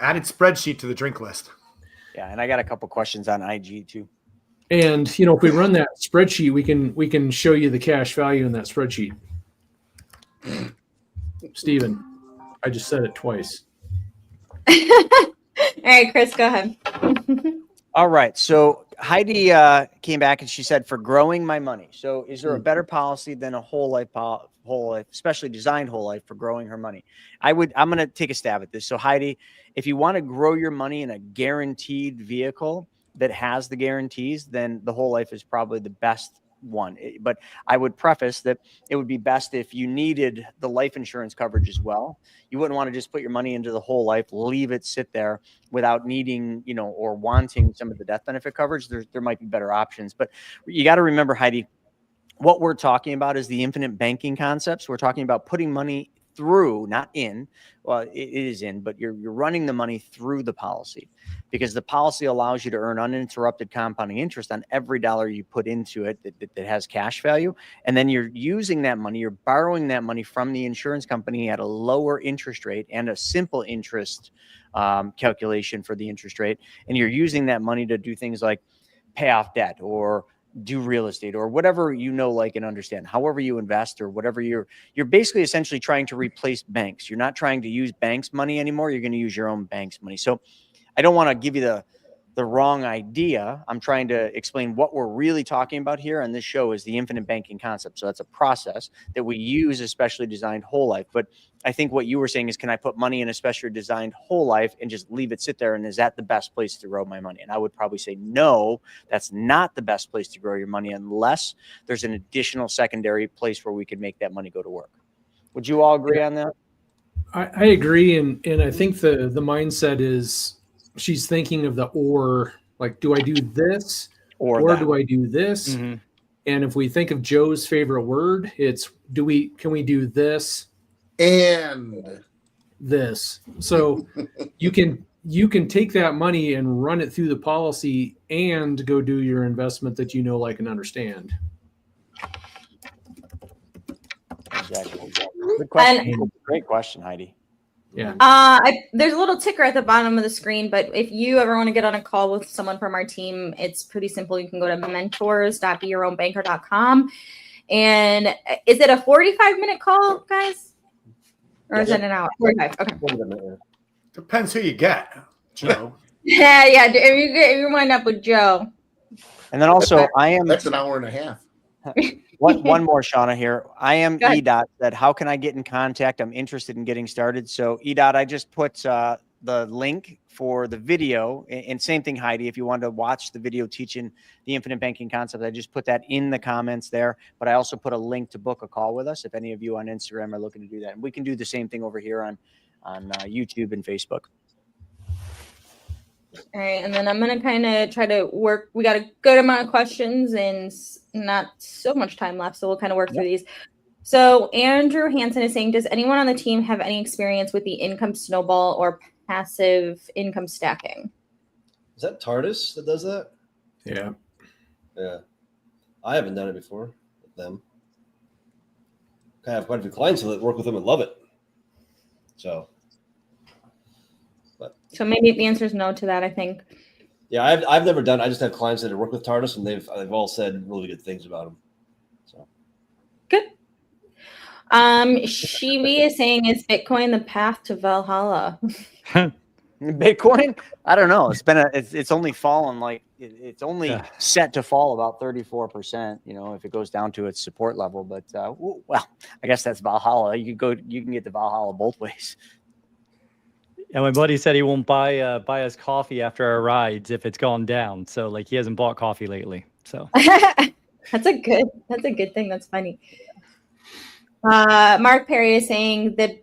Added spreadsheet to the drink list. Yeah. And I got a couple questions on IG too. And, if we run that spreadsheet, we can show you the cash value in that spreadsheet. Steven, I just said it twice. All right, Chris, go ahead. All right. So Heidi came back and she said, for growing my money. So is there a better policy than a whole life, especially designed whole life for growing her money? I'm going to take a stab at this. So Heidi, if you want to grow your money in a guaranteed vehicle that has the guarantees, then the whole life is probably the best one. But I would preface that it would be best if you needed the life insurance coverage as well. You wouldn't want to just put your money into the whole life, leave it sit there without needing, or wanting some of the death benefit coverage. There might be better options. But you got to remember, Heidi, what we're talking about is the infinite banking concepts. We're talking about putting money through, not in. Well, it is in, but you're running the money through the policy, because the policy allows you to earn uninterrupted compounding interest on every dollar you put into it that has cash value. And then you're using that money, you're borrowing that money from the insurance company at a lower interest rate and a simple interest calculation for the interest rate. And you're using that money to do things like pay off debt or do real estate or whatever, like, and understand. However you invest or whatever, you're basically essentially trying to replace banks. You're not trying to use banks' money anymore. You're going to use your own bank's money. So I don't want to give you the wrong idea. I'm trying to explain what we're really talking about here on this show is the infinite banking concept. So that's a process that we use a specially designed whole life. But I think what you were saying is, can I put money in a specially designed whole life and just leave it sit there? And is that the best place to grow my money? And I would probably say, no, that's not the best place to grow your money unless there's an additional secondary place where we could make that money go to work. Would you all agree on that? I agree. And I think the mindset is, she's thinking of the or, like, do I do this or do I do this? Mm-hmm. And if we think of Joe's favorite word, it's can we do this and this? So you can take that money and run it through the policy and go do your investment that like and understand. Exactly. Good question. Great question, Heidi. Yeah. There's a little ticker at the bottom of the screen, but if you ever want to get on a call with someone from our team, it's pretty simple. You can go to mentors.beyourownbanker.com. And is it a 45-minute call, guys? Or is it an hour? 45. Okay. Depends who you get, Joe. Yeah. If you wind up with Joe. And then also, that's an hour and a half. One more, Shauna, here. I am EDOT that how can I get in contact? I'm interested in getting started. So EDOT, I just put the link for the video, and same thing, Heidi, if you want to watch the video teaching the infinite banking concept, I just put that in the comments there, but I also put a link to book a call with us if any of you on Instagram are looking to do that. And we can do the same thing over here on YouTube and Facebook. All right, and then I'm going to kind of try to work. We got a good amount of questions and not so much time left, so we'll kind of work through these. So Andrew Hansen is saying, does anyone on the team have any experience with the income snowball or passive income stacking? Is that TARDIS that does that? Yeah. Yeah. I haven't done it before with them. I have quite a few clients that work with them and love it. So maybe the answer is no to that, I think. Yeah, I've never done. I just have clients that have worked with TARDIS, and they've all said really good things about them. So good. Shivi is saying, is Bitcoin the path to Valhalla? Bitcoin? I don't know. It's only fallen it's only set to fall about 34%. If it goes down to its support level, but well, I guess that's Valhalla. You can get to Valhalla both ways. And my buddy said he won't buy us coffee after our rides if it's gone down. So he hasn't bought coffee lately. So that's a good thing. That's funny. Mark Perry is saying that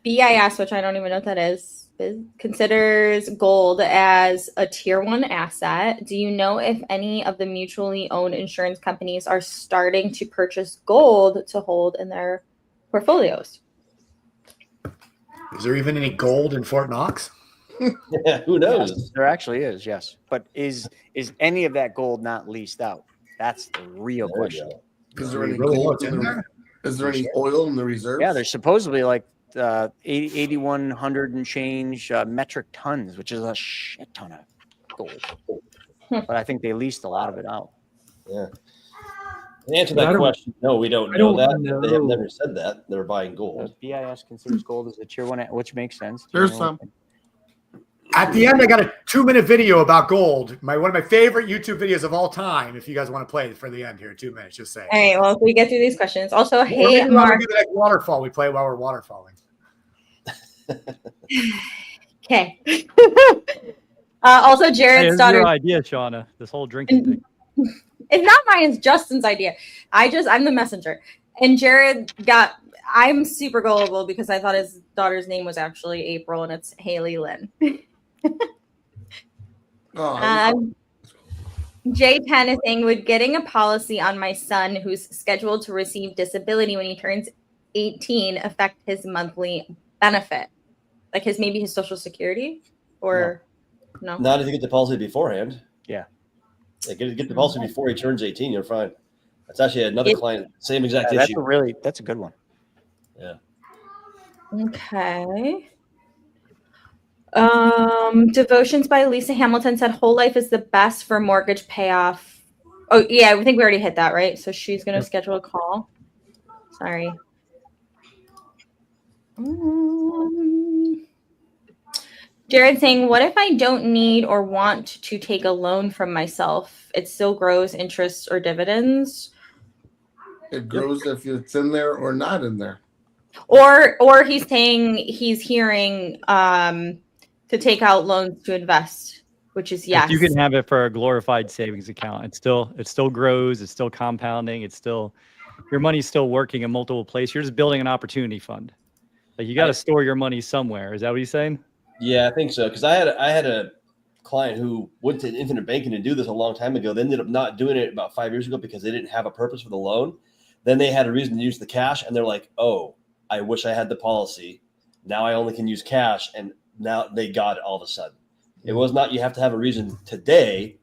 BIS, which I don't even know what that is, considers gold as a tier 1 asset. Do you know if any of the mutually owned insurance companies are starting to purchase gold to hold in their portfolios? Is there even any gold in Fort Knox? Yeah, who knows? Yes, there actually is, yes. But is any of that gold not leased out? That's the real question. Is there any gold in there? Is there any oil in the reserves? Yeah, there's supposedly 8,100 and change metric tons, which is a shit ton of gold. But I think they leased a lot of it out. Yeah. To answer that question, no, we don't know that. They have never said that. They're buying gold. BIS considers gold as a tier 1, which makes sense. There's some. At the end, I got a 2-minute video about gold. One of my favorite YouTube videos of all time. If you guys want to play it for the end here, 2 minutes, just say. All right. Well, if we get through these questions, also, hey, Mark. Do the next waterfall. We play while we're waterfalling. Okay. Also, Jared's daughter. Your idea, Shauna. This whole drinking thing. It's not mine, it's Justin's idea. I'm the messenger. And Jared I'm super gullible because I thought his daughter's name was actually April and it's Haley Lynn. J10 is saying, would getting a policy on my son who's scheduled to receive disability when he turns 18 affect his monthly benefit? Like maybe his Social Security? Or no? Not if you get the policy beforehand. Yeah. Get the policy before he turns 18, you're fine. That's actually another client, same exact issue. That's a good one. Yeah. Okay. Devotions by Lisa Hamilton said whole life is the best for mortgage payoff. Oh yeah, I think we already hit that, right? So she's going to schedule a call. Sorry. Jared saying, what if I don't need or want to take a loan from myself? It still grows interest or dividends? It grows if it's in there or not in there. Or he's saying he's hearing to take out loans to invest, which is yes. You can have it for a glorified savings account. It still grows. It's still compounding. It's still, your money's still working in multiple places. You're just building an opportunity fund. Like you got to store your money somewhere. Is that what he's saying? Yeah, I think so. Because I had a client who went to infinite banking to do this a long time ago. They ended up not doing it about 5 years ago because they didn't have a purpose for the loan. Then they had a reason to use the cash, and they're like, "Oh, I wish I had the policy. Now I only can use cash." And now they got it all of a sudden. It was not, you have to have a reason today.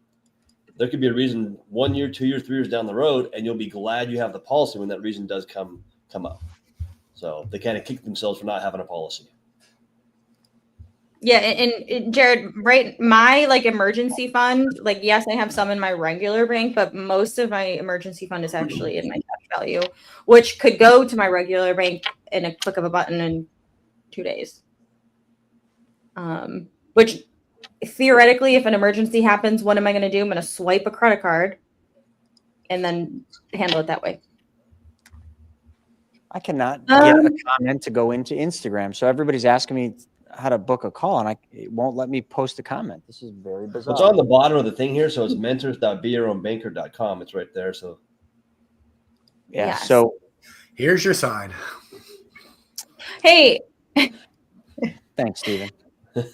There could be a reason 1 year, 2 years, 3 years down the road, and you'll be glad you have the policy when that reason does come up. So they kind of kick themselves for not having a policy. Yeah, and Jared, right? My emergency fund, yes, I have some in my regular bank, but most of my emergency fund is actually in my cash value, which could go to my regular bank in a click of a button in 2 days. Which theoretically, if an emergency happens, what am I going to do? I'm going to swipe a credit card and then handle it that way. I cannot get a comment to go into Instagram. So everybody's asking me how to book a call, and it won't let me post a comment. This is very bizarre. It's on the bottom of the thing here. So it's mentors.beyourownbanker.com. It's right there. So yeah. Yes. So here's your sign. Hey. Thanks, Stephen. All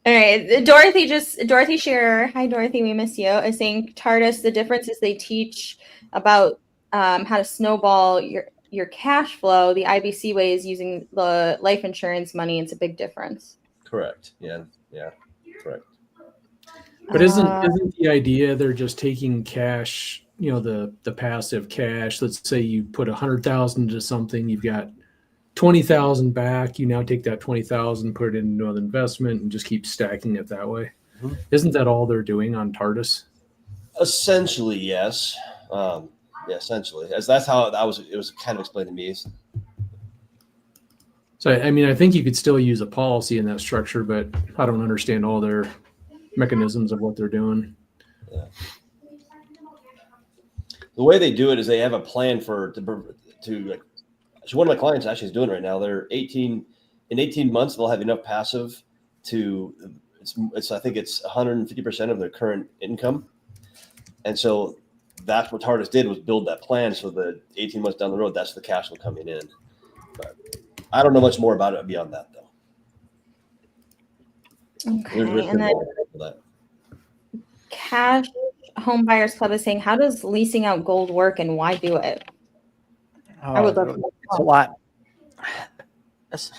right. Dorothy Shearer. Hi, Dorothy. We miss you. Is saying TARDIS, the difference is they teach about how to snowball your cash flow. The IBC way is using the life insurance money. It's a big difference. Correct. Yeah. Correct. But isn't the idea they're just taking cash, the passive cash? Let's say you put 100,000 into something, you've got 20,000 back. You now take that 20,000, put it into another investment, and just keep stacking it that way. Mm-hmm. Isn't that all they're doing on TARDIS? Essentially, yes. Yeah, essentially, as that's how it was kind of explained to me. So, I mean, I think you could still use a policy in that structure, but I don't understand all their mechanisms of what they're doing. Yeah. The way they do it is they have a plan to so one of my clients actually is doing it right now. They're 18 months. They'll have enough passive I think it's 150% of their current income. And so that's what TARDIS did, was build that plan so that 18 months down the road, that's the cash flow coming in. But I don't know much more about it beyond that, though. Okay, and then Cash Home Buyers Club is saying, how does leasing out gold work and why do it? I would love to know. It's a lot. It's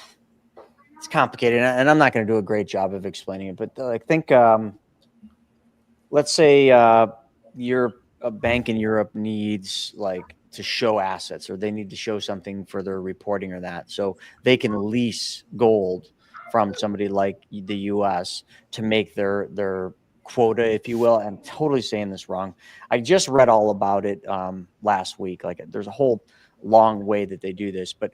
complicated, and I'm not going to do a great job of explaining it, but I think let's say a bank in Europe needs to show assets, or they need to show something for their reporting or that. So they can lease gold from somebody like the US to make their quota, if you will. I'm totally saying this wrong. I just read all about it last week. There's a whole long way that they do this, but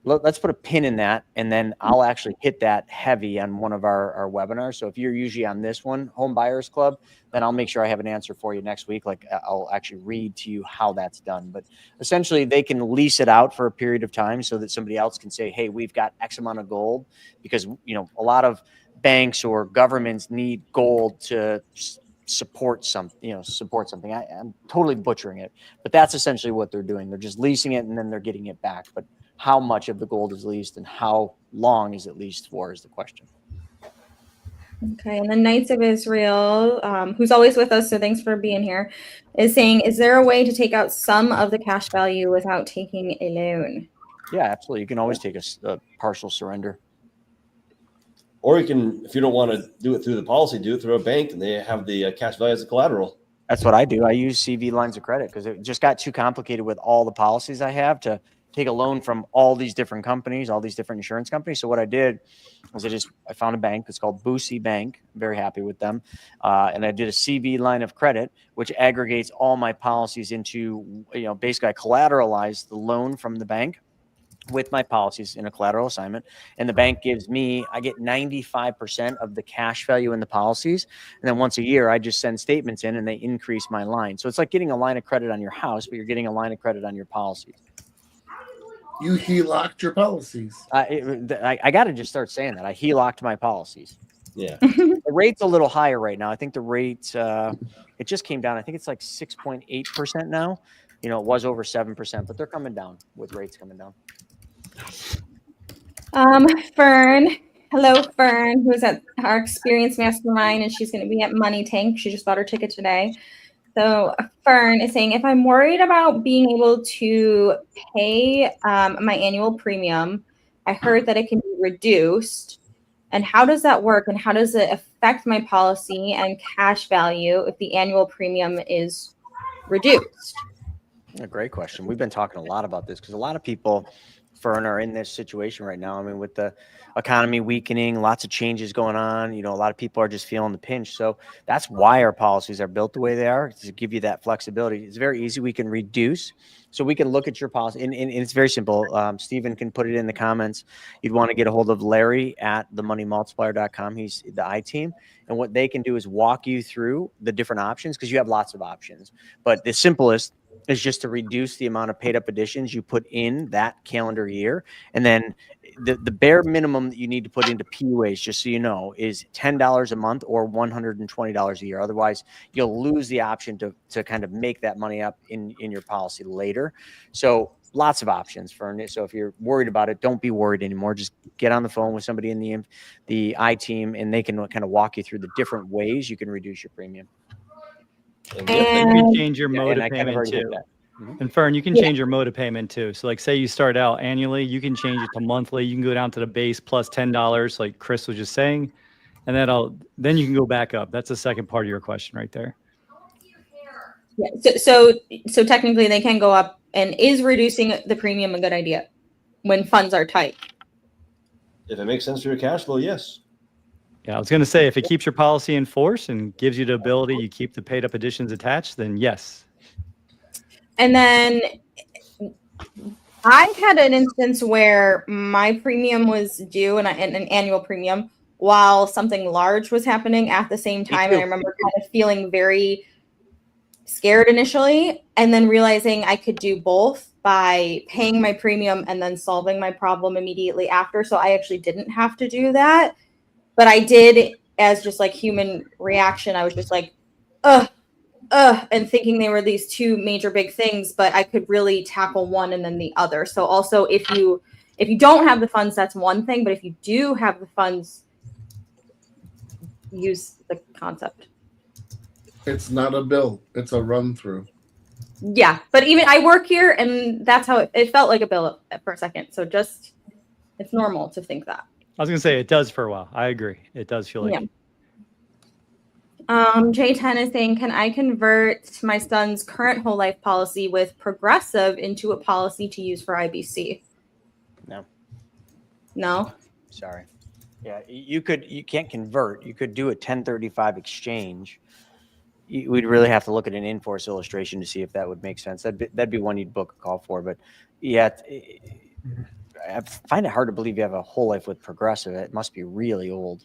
let's put a pin in that, and then I'll actually hit that heavy on one of our webinars. So if you're usually on this one, Home Buyers Club, then I'll make sure I have an answer for you next week. I'll actually read to you how that's done. But essentially, they can lease it out for a period of time so that somebody else can say, hey, we've got X amount of gold, because a lot of banks or governments need gold to support something. I'm totally butchering it, but that's essentially what they're doing. They're just leasing it and then they're getting it back. But how much of the gold is leased and how long is it leased for is the question. Okay, and the Knights of Israel, who's always with us, so thanks for being here, is saying, is there a way to take out some of the cash value without taking a loan? Yeah, absolutely. You can always take a partial surrender. Or you can, if you don't want to do it through the policy, do it through a bank, and they have the cash value as a collateral. That's what I do. I use CV lines of credit because it just got too complicated with all the policies I have to take a loan from all these different companies, all these different insurance companies. So what I did was I found a bank that's called Boosie Bank. I'm very happy with them. And I did a CV line of credit, which aggregates all my policies into, basically I collateralize the loan from the bank with my policies in a collateral assignment. And the bank gives me, I get 95% of the cash value in the policies. And then once a year, I just send statements in and they increase my line. So it's like getting a line of credit on your house, but you're getting a line of credit on your policies. You HELOC'd your policies. I got to just start saying that. I HELOC'd my policies. Yeah. The rate's a little higher right now. I think the rate, it just came down. I think it's like 6.8% now. It was over 7%, but they're coming down with rates coming down. Fern, hello, Fern, who's at our Experience Mastermind, and she's going to be at Money Tank. She just bought her ticket today. So Fern is saying, if I'm worried about being able to pay my annual premium, I heard that it can be reduced. And how does that work? And how does it affect my policy and cash value if the annual premium is reduced? A great question. We've been talking a lot about this because a lot of people, Fern, are in this situation right now. I mean, with the economy weakening, lots of changes going on, a lot of people are just feeling the pinch. So that's why our policies are built the way they are, to give you that flexibility. It's very easy. We can reduce. So we can look at your policy, and it's very simple. Stephen can put it in the comments. You'd want to get a hold of Larry at themoneymultiplier.com. He's the I team. And what they can do is walk you through the different options, because you have lots of options. But the simplest is just to reduce the amount of paid up additions you put in that calendar year. And then the bare minimum that you need to put into PUAs, just so you know, is $10 a month or $120 a year. Otherwise, you'll lose the option to kind of make that money up in your policy later. So lots of options for it. So if you're worried about it, don't be worried anymore. Just get on the phone with somebody in the I team, and they can kind of walk you through the different ways you can reduce your premium. You can change your mode of payment too. Mm-hmm. And Fern, you can change your mode of payment too. So like say you start out annually, you can change it to monthly. You can go down to the base plus $10, like Chris was just saying. And then you can go back up. That's the second part of your question right there. Yeah. So technically they can go up. And is reducing the premium a good idea when funds are tight? If it makes sense for your cash flow, yes. Yeah, I was going to say, if it keeps your policy in force and gives you the ability, you keep the paid up additions attached, then yes. And then I had an instance where my premium was due and an annual premium while something large was happening at the same time. And I remember kind of feeling very scared initially, and then realizing I could do both by paying my premium and then solving my problem immediately after. So I actually didn't have to do that. But I did, as just like human reaction, I was just like, and thinking they were these two major big things, but I could really tackle one and then the other. So also if you don't have the funds, that's one thing. But if you do have the funds, use the concept. It's not a bill. It's a run through. Yeah. But even I work here, and that's how it felt like a bill for a second. So just, it's normal to think that. I was going to say it does for a while. I agree. It does feel like. Yeah. J10 is saying, can I convert my son's current whole life policy with Progressive into a policy to use for IBC? No. Sorry. Yeah, you can't convert. You could do a 1035 exchange. We'd really have to look at an in-force illustration to see if that would make sense. That'd be one you'd book a call for. But yeah, I find it hard to believe you have a whole life with Progressive. It must be really old.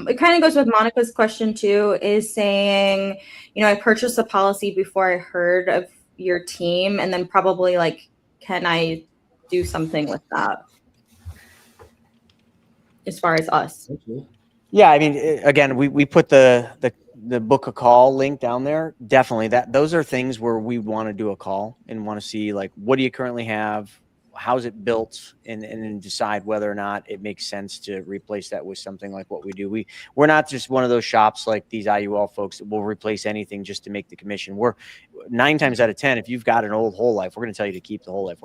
It kind of goes with Monica's question too, is saying, I purchased a policy before I heard of your team, and then probably like, can I do something with that as far as us? Yeah, I mean, again, we put the book a call link down there. Definitely, those are things where we want to do a call and want to see, like, what do you currently have, how's it built, and then decide whether or not it makes sense to replace that with something like what we do. We're not just one of those shops like these IUL folks that will replace anything just to make the commission. We're 9 times out of 10, if you've got an old whole life, we're going to tell you to keep the whole life.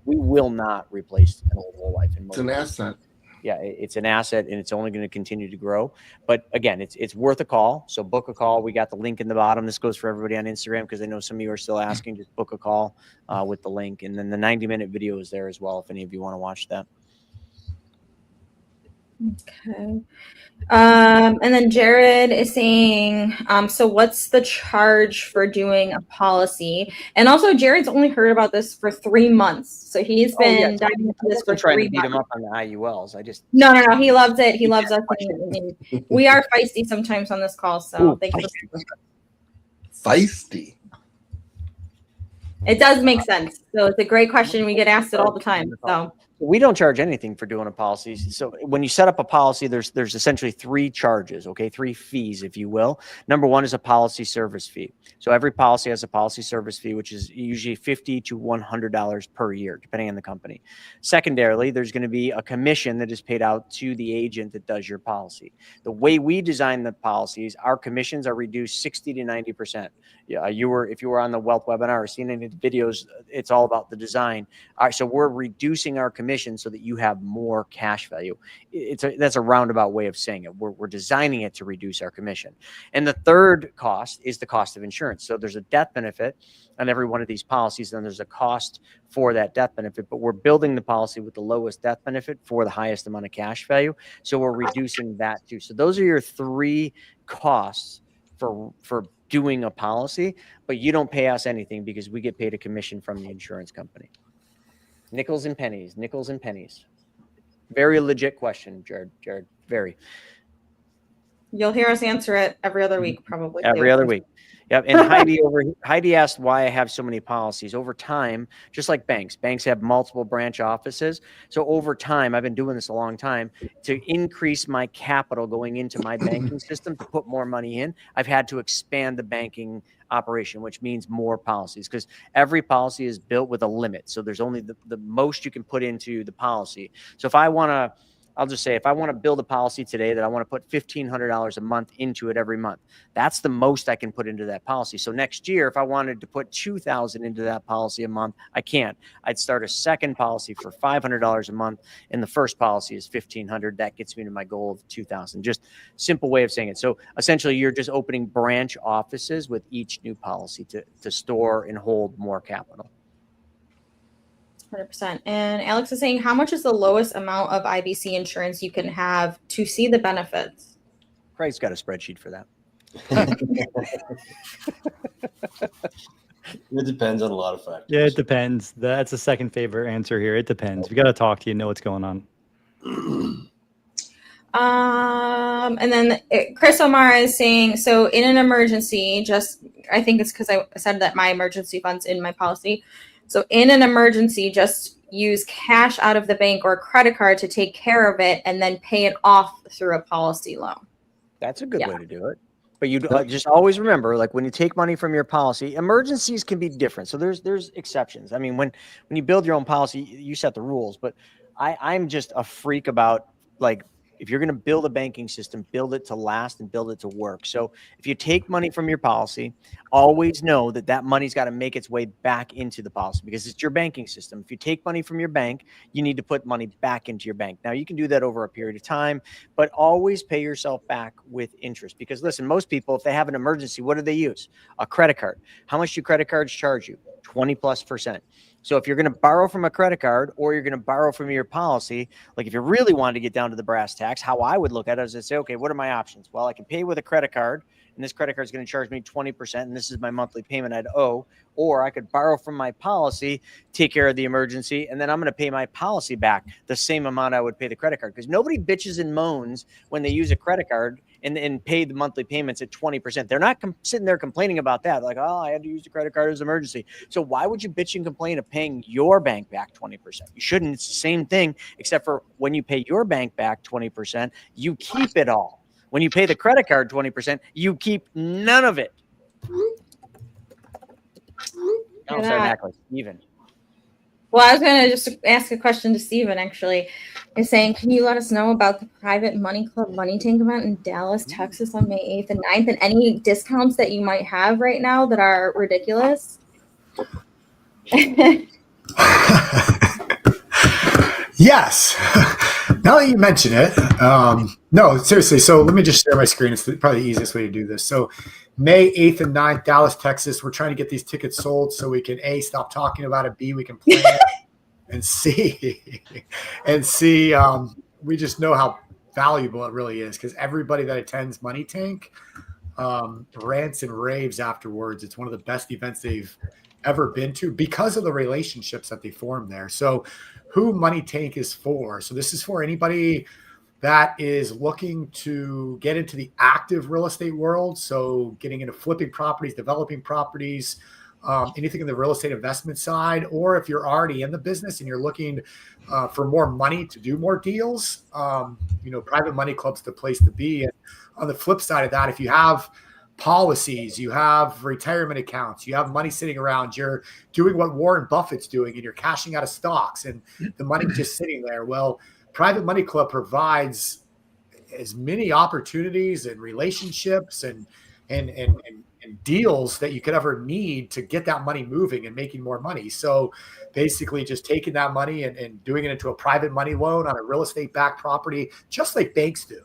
We will not replace an old whole life. It's an asset. Yeah, it's an asset, and it's only going to continue to grow. But again, it's worth a call. So book a call. We got the link in the bottom. This goes for everybody on Instagram because I know some of you are still asking. Just book a call with the link, and then the 90-minute video is there as well if any of you want to watch that. Okay. And then Jared is saying, so what's the charge for doing a policy? And also, Jared's only heard about this for 3 months, so he's been diving into this for 3 months. To beat him up on the IULs. No. He loves it. He loves us. And we are feisty sometimes on this call, so thank you. Feisty. It does make sense. So it's a great question. We get asked it all the time. So. We don't charge anything for doing a policy. So when you set up a policy, there's essentially 3 charges, okay? 3 fees, if you will. Number 1 is a policy service fee. So every policy has a policy service fee, which is usually $50 to $100 per year, depending on the company. Secondarily, there's going to be a commission that is paid out to the agent that does your policy. The way we design the policies, our commissions are reduced 60 to 90%. Yeah, if you were on the Wealth webinar or seen any of the videos, it's all about the design. All right, so we're reducing our commission so that you have more cash value. That's a roundabout way of saying it. We're designing it to reduce our commission. And the third cost is the cost of insurance. So there's a death benefit on every one of these policies, and there's a cost for that death benefit, but we're building the policy with the lowest death benefit for the highest amount of cash value. So we're reducing that too. So those are your 3 costs for doing a policy, but you don't pay us anything because we get paid a commission from the insurance company. Nickels and pennies. Very legit question, Jared. Very. You'll hear us answer it every other week, probably. Every other week. Yep. And Heidi asked why I have so many policies. Over time, just like banks have multiple branch offices. So over time, I've been doing this a long time, to increase my capital going into my banking system to put more money in, I've had to expand the banking operation, which means more policies, because every policy is built with a limit. So there's only the most you can put into the policy. So if I want to build a policy today that I want to put $1,500 a month into it every month, that's the most I can put into that policy. So next year, if I wanted to put $2,000 into that policy a month, I can't. I'd start a second policy for $500 a month, and the first policy is $1,500. That gets me to my goal of $2,000. Just simple way of saying it. So essentially, you're just opening branch offices with each new policy to store and hold more capital. 100%. And Alex is saying, how much is the lowest amount of IBC insurance you can have to see the benefits? Craig's got a spreadsheet for that. It depends on a lot of factors. Yeah, it depends. That's the second favorite answer here. It depends. We got to talk to you, know what's going on. And then Chris Omar is saying, so in an emergency, I think it's because I said that my emergency fund's in my policy. So in an emergency, just use cash out of the bank or a credit card to take care of it and then pay it off through a policy loan. That's a good way to do it. But you just always remember, like when you take money from your policy, emergencies can be different. So there's exceptions. I mean, when you build your own policy, you set the rules. But I'm just a freak about, like, if you're going to build a banking system, build it to last and build it to work. So if you take money from your policy, always know that money's got to make its way back into the policy because it's your banking system. If you take money from your bank, you need to put money back into your bank. Now, you can do that over a period of time, but always pay yourself back with interest because, listen, most people, if they have an emergency, what do they use? A credit card. How much do credit cards charge you? 20+%. So if you're going to borrow from a credit card or you're going to borrow from your policy, like if you really wanted to get down to the brass tacks, how I would look at it is I'd say, okay, what are my options? Well, I can pay with a credit card and this credit card is going to charge me 20%, and this is my monthly payment I'd owe. Or I could borrow from my policy, take care of the emergency, and then I'm going to pay my policy back the same amount I would pay the credit card. Because nobody bitches and moans when they use a credit card and pay the monthly payments at 20%. They're not sitting there complaining about that. Like, oh, I had to use the credit card as an emergency. So why would you bitch and complain of paying your bank back 20%? You shouldn't. It's the same thing, except for when you pay your bank back 20%, you keep it all. When you pay the credit card 20%, you keep none of it. Oh, sorry, Mac, Steven. Well, I was going to just ask a question to Steven, actually. He's saying, can you let us know about the Private Money Club Money Tank event in Dallas, Texas on May 8th and 9th, and any discounts that you might have right now that are ridiculous? Yes. Now that you mention it, no, seriously. So let me just share my screen. It's probably the easiest way to do this. So May 8th and 9th, Dallas, Texas. We're trying to get these tickets sold so we can A, stop talking about it, B, we can plan it, and C, we just know how valuable it really is, because everybody that attends Money Tank rants and raves afterwards. It's one of the best events they've ever been to because of the relationships that they form there. So who Money Tank is for? So this is for anybody that is looking to get into the active real estate world. So getting into flipping properties, developing properties, anything in the real estate investment side, or if you're already in the business and you're looking for more money to do more deals, Private Money Club's the place to be. And on the flip side of that, if you have policies, you have retirement accounts, you have money sitting around, you're doing what Warren Buffett's doing and you're cashing out of stocks and the money's just sitting there. Well, Private Money Club provides as many opportunities and relationships and deals that you could ever need to get that money moving and making more money. So basically just taking that money and doing it into a private money loan on a real estate backed property, just like banks do.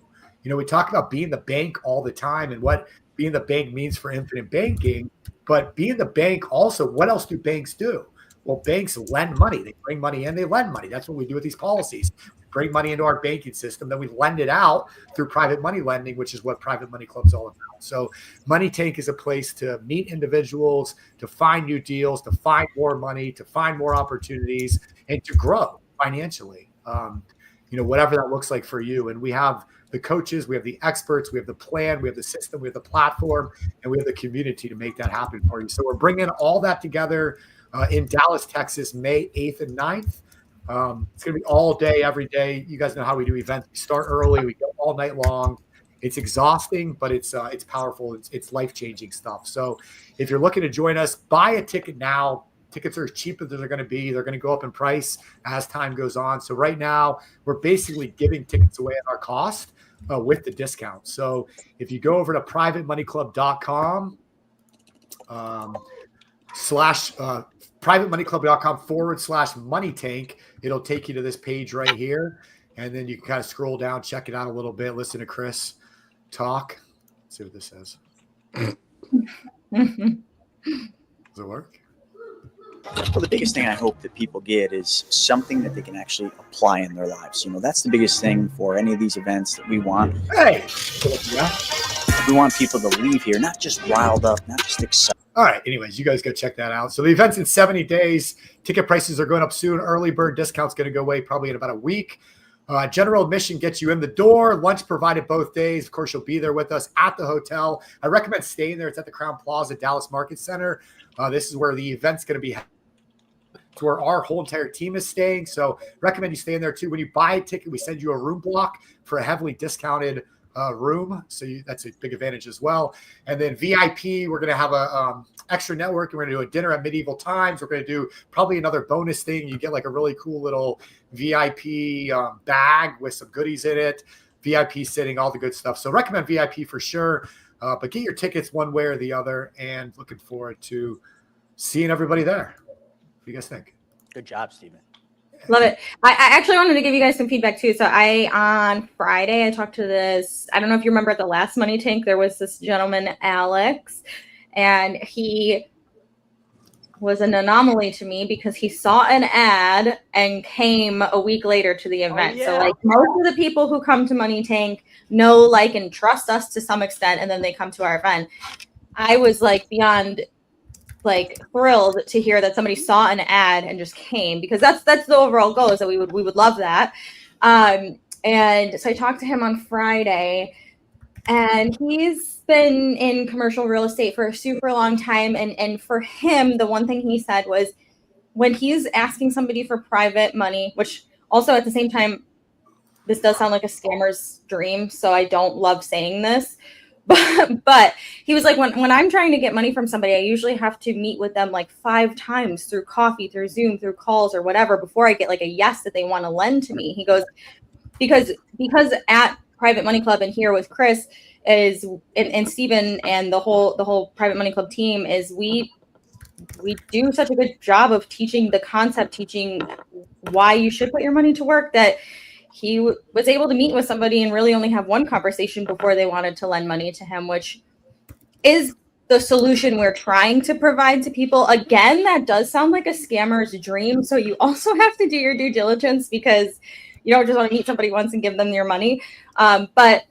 We talk about being the bank all the time and what being the bank means for infinite banking, but being the bank also, what else do banks do? Well, banks lend money. They bring money in, they lend money. That's what we do with these policies. We bring money into our banking system, then we lend it out through private money lending, which is what Private Money Club is all about. So Money Tank is a place to meet individuals, to find new deals, to find more money, to find more opportunities, and to grow financially, whatever that looks like for you. And we have the coaches, we have the experts, we have the plan, we have the system, we have the platform, and we have the community to make that happen for you. So we're bringing all that together in Dallas, Texas, May 8th and 9th. It's going to be all day, every day. You guys know how we do events. We start early, we go all night long. It's exhausting, but it's powerful. It's life-changing stuff. So if you're looking to join us, buy a ticket now. Tickets are as cheap as they're going to be. They're going to go up in price as time goes on. So right now, we're basically giving tickets away at our cost with the discount. So if you go over to privatemoneyclub.com privatemoneyclub.com/money tank, it'll take you to this page right here. And then you can kind of scroll down, check it out a little bit, listen to Chris talk. Let's see what this says. Does it work? Well, the biggest thing I hope that people get is something that they can actually apply in their lives. That's the biggest thing for any of these events that we want. Hey! We want people to leave here not just riled up, not just excited. All right. Anyways, you guys go check that out. So the event's in 70 days. Ticket prices are going up soon. Early bird discount's going to go away probably in about a week. General admission gets you in the door. Lunch provided both days. Of course, you'll be there with us at the hotel. I recommend staying there. It's at the Crown Plaza, Dallas Market Center. This is where the event's going to be. It's where our whole entire team is staying. So recommend you stay in there too. When you buy a ticket, we send you a room block for a heavily discounted room. So that's a big advantage as well. And then VIP, we're going to have a extra network. We're going to do a dinner at Medieval Times. We're going to do probably another bonus thing. You get like a really cool little VIP bag with some goodies in it, VIP sitting, all the good stuff. So recommend VIP for sure. But get your tickets one way or the other, and looking forward to seeing everybody there. What do you guys think? Good job, Steven. Love it. I actually wanted to give you guys some feedback too. So on Friday, I talked to this, I don't know if you remember at the last Money Tank, there was this gentleman, Alex, and he was an anomaly to me because he saw an ad and came a week later to the event. So like most of the people who come to Money Tank know, like, and trust us to some extent, and then they come to our event. I was like beyond like thrilled to hear that somebody saw an ad and just came, because that's the overall goal, is that we would love that. And so I talked to him on Friday, and he's been in commercial real estate for a super long time. And for him, the one thing he said was, when he's asking somebody for private money, which also at the same time, this does sound like a scammer's dream, so I don't love saying this, but he was like, when I'm trying to get money from somebody, I usually have to meet with them like 5 times through coffee, through Zoom, through calls or whatever, before I get like a yes that they want to lend to me. He goes, because at Private Money Club and here with Chris is and Steven and the whole Private Money Club team is we do such a good job of teaching the concept, teaching why you should put your money to work, that he was able to meet with somebody and really only have one conversation before they wanted to lend money to him, which is the solution we're trying to provide to people. Again, that does sound like a scammer's dream. So you also have to do your due diligence, because you don't just want to meet somebody once and give them your money. But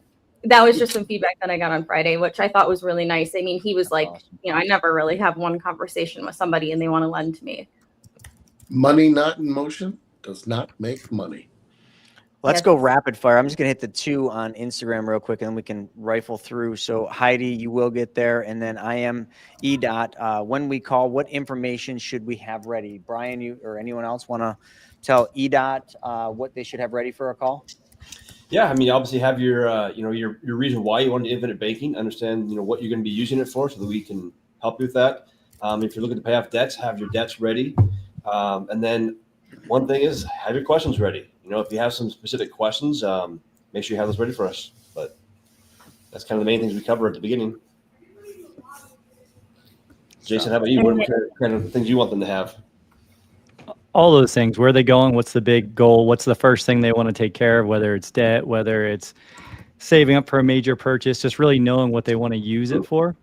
that was just some feedback that I got on Friday, which I thought was really nice. I mean, he was like, I never really have one conversation with somebody and they want to lend to me. Money not in motion does not make money. Let's go rapid fire. I'm just going to hit the 2 on Instagram real quick, and then we can rifle through. So Heidi, you will get there. And then I am EDOT. When we call, what information should we have ready? Brian, you or anyone else want to tell EDOT what they should have ready for a call? Yeah, I mean, obviously have your, your reason why you want infinite banking, understand, what you're going to be using it for so that we can help you with that. If you're looking to pay off debts, have your debts ready. And then one thing is have your questions ready. If you have some specific questions, make sure you have those ready for us. But that's kind of the main things we cover at the beginning. Jason, how about you? What kind of things you want them to have? All those things. Where are they going? What's the big goal? What's the first thing they want to take care of, whether it's debt, whether it's saving up for a major purchase, just really knowing what they want to use it for.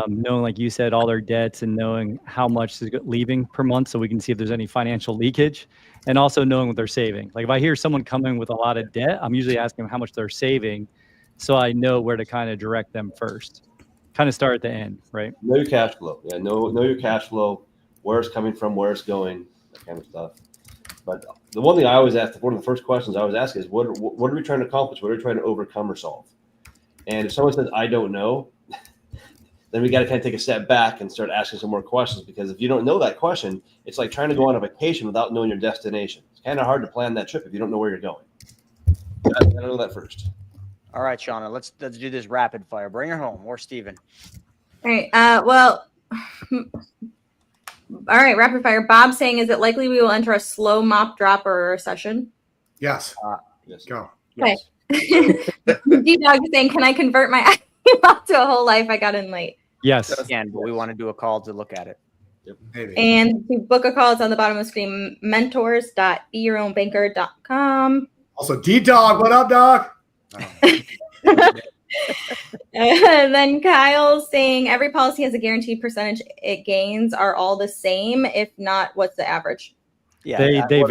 Knowing, like you said, all their debts and knowing how much is leaving per month so we can see if there's any financial leakage, and also knowing what they're saving. Like if I hear someone coming with a lot of debt, I'm usually asking them how much they're saving so I know where to kind of direct them first. Kind of start at the end, right? Know your cash flow. Yeah, know your cash flow, where it's coming from, where it's going, that kind of stuff. But the one thing I always ask, one of the first questions I always ask is, what are we trying to accomplish? What are we trying to overcome or solve? And if someone says, I don't know, then we got to kind of take a step back and start asking some more questions, because if you don't know that question, it's like trying to go on a vacation without knowing your destination. It's kind of hard to plan that trip if you don't know where you're going. You got to know that first. All right, Shauna, let's do this rapid fire. Bring her home, or Steven. All right. All right, rapid fire. Bob saying, is it likely we will enter a slow mop drop or a recession? Yes. Yes. Go. Okay. D-Dog saying, can I convert my IUL to a whole life? I got in late. Yes. Again, but we want to do a call to look at it. Yep. Maybe. And to book a call, it's on the bottom of the screen, mentors.beyourownbanker.com. Also, D-Dog. What up, dog? And then Kyle saying, every policy has a guaranteed percentage it gains. Are all the same? If not, what's the average? Yeah, They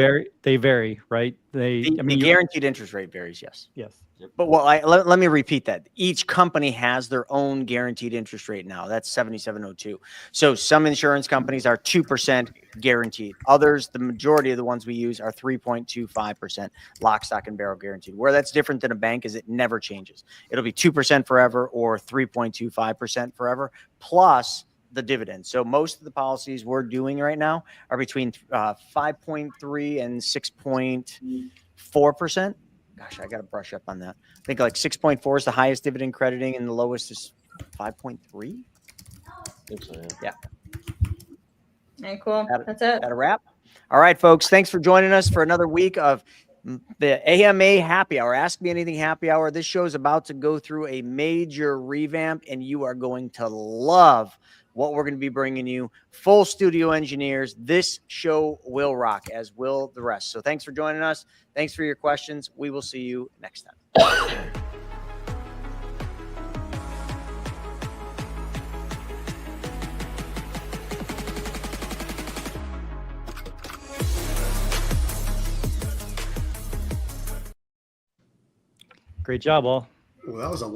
vary, right? The guaranteed interest rate varies. Yes. Yes. But let me repeat that. Each company has their own guaranteed interest rate now. That's 7702. So some insurance companies are 2% guaranteed. Others, the majority of the ones we use, are 3.25% lock, stock, and barrel guaranteed. Where that's different than a bank is it never changes. It'll be 2% forever or 3.25% forever, plus the dividend. So most of the policies we're doing right now are between 5.3 and 6.4%. Gosh, I got to brush up on that. I think like 6.4 is the highest dividend crediting, and the lowest is 5.3. I think so, Yeah. All right, cool. That's it. That a wrap? All right, folks. Thanks for joining us for another week of the AMA Happy Hour. Ask Me Anything Happy Hour. This show is about to go through a major revamp, and you are going to love what we're going to be bringing you. Full studio engineers. This show will rock, as will the rest. So thanks for joining us. Thanks for your questions. We will see you next time. Great job, all. Well, that was a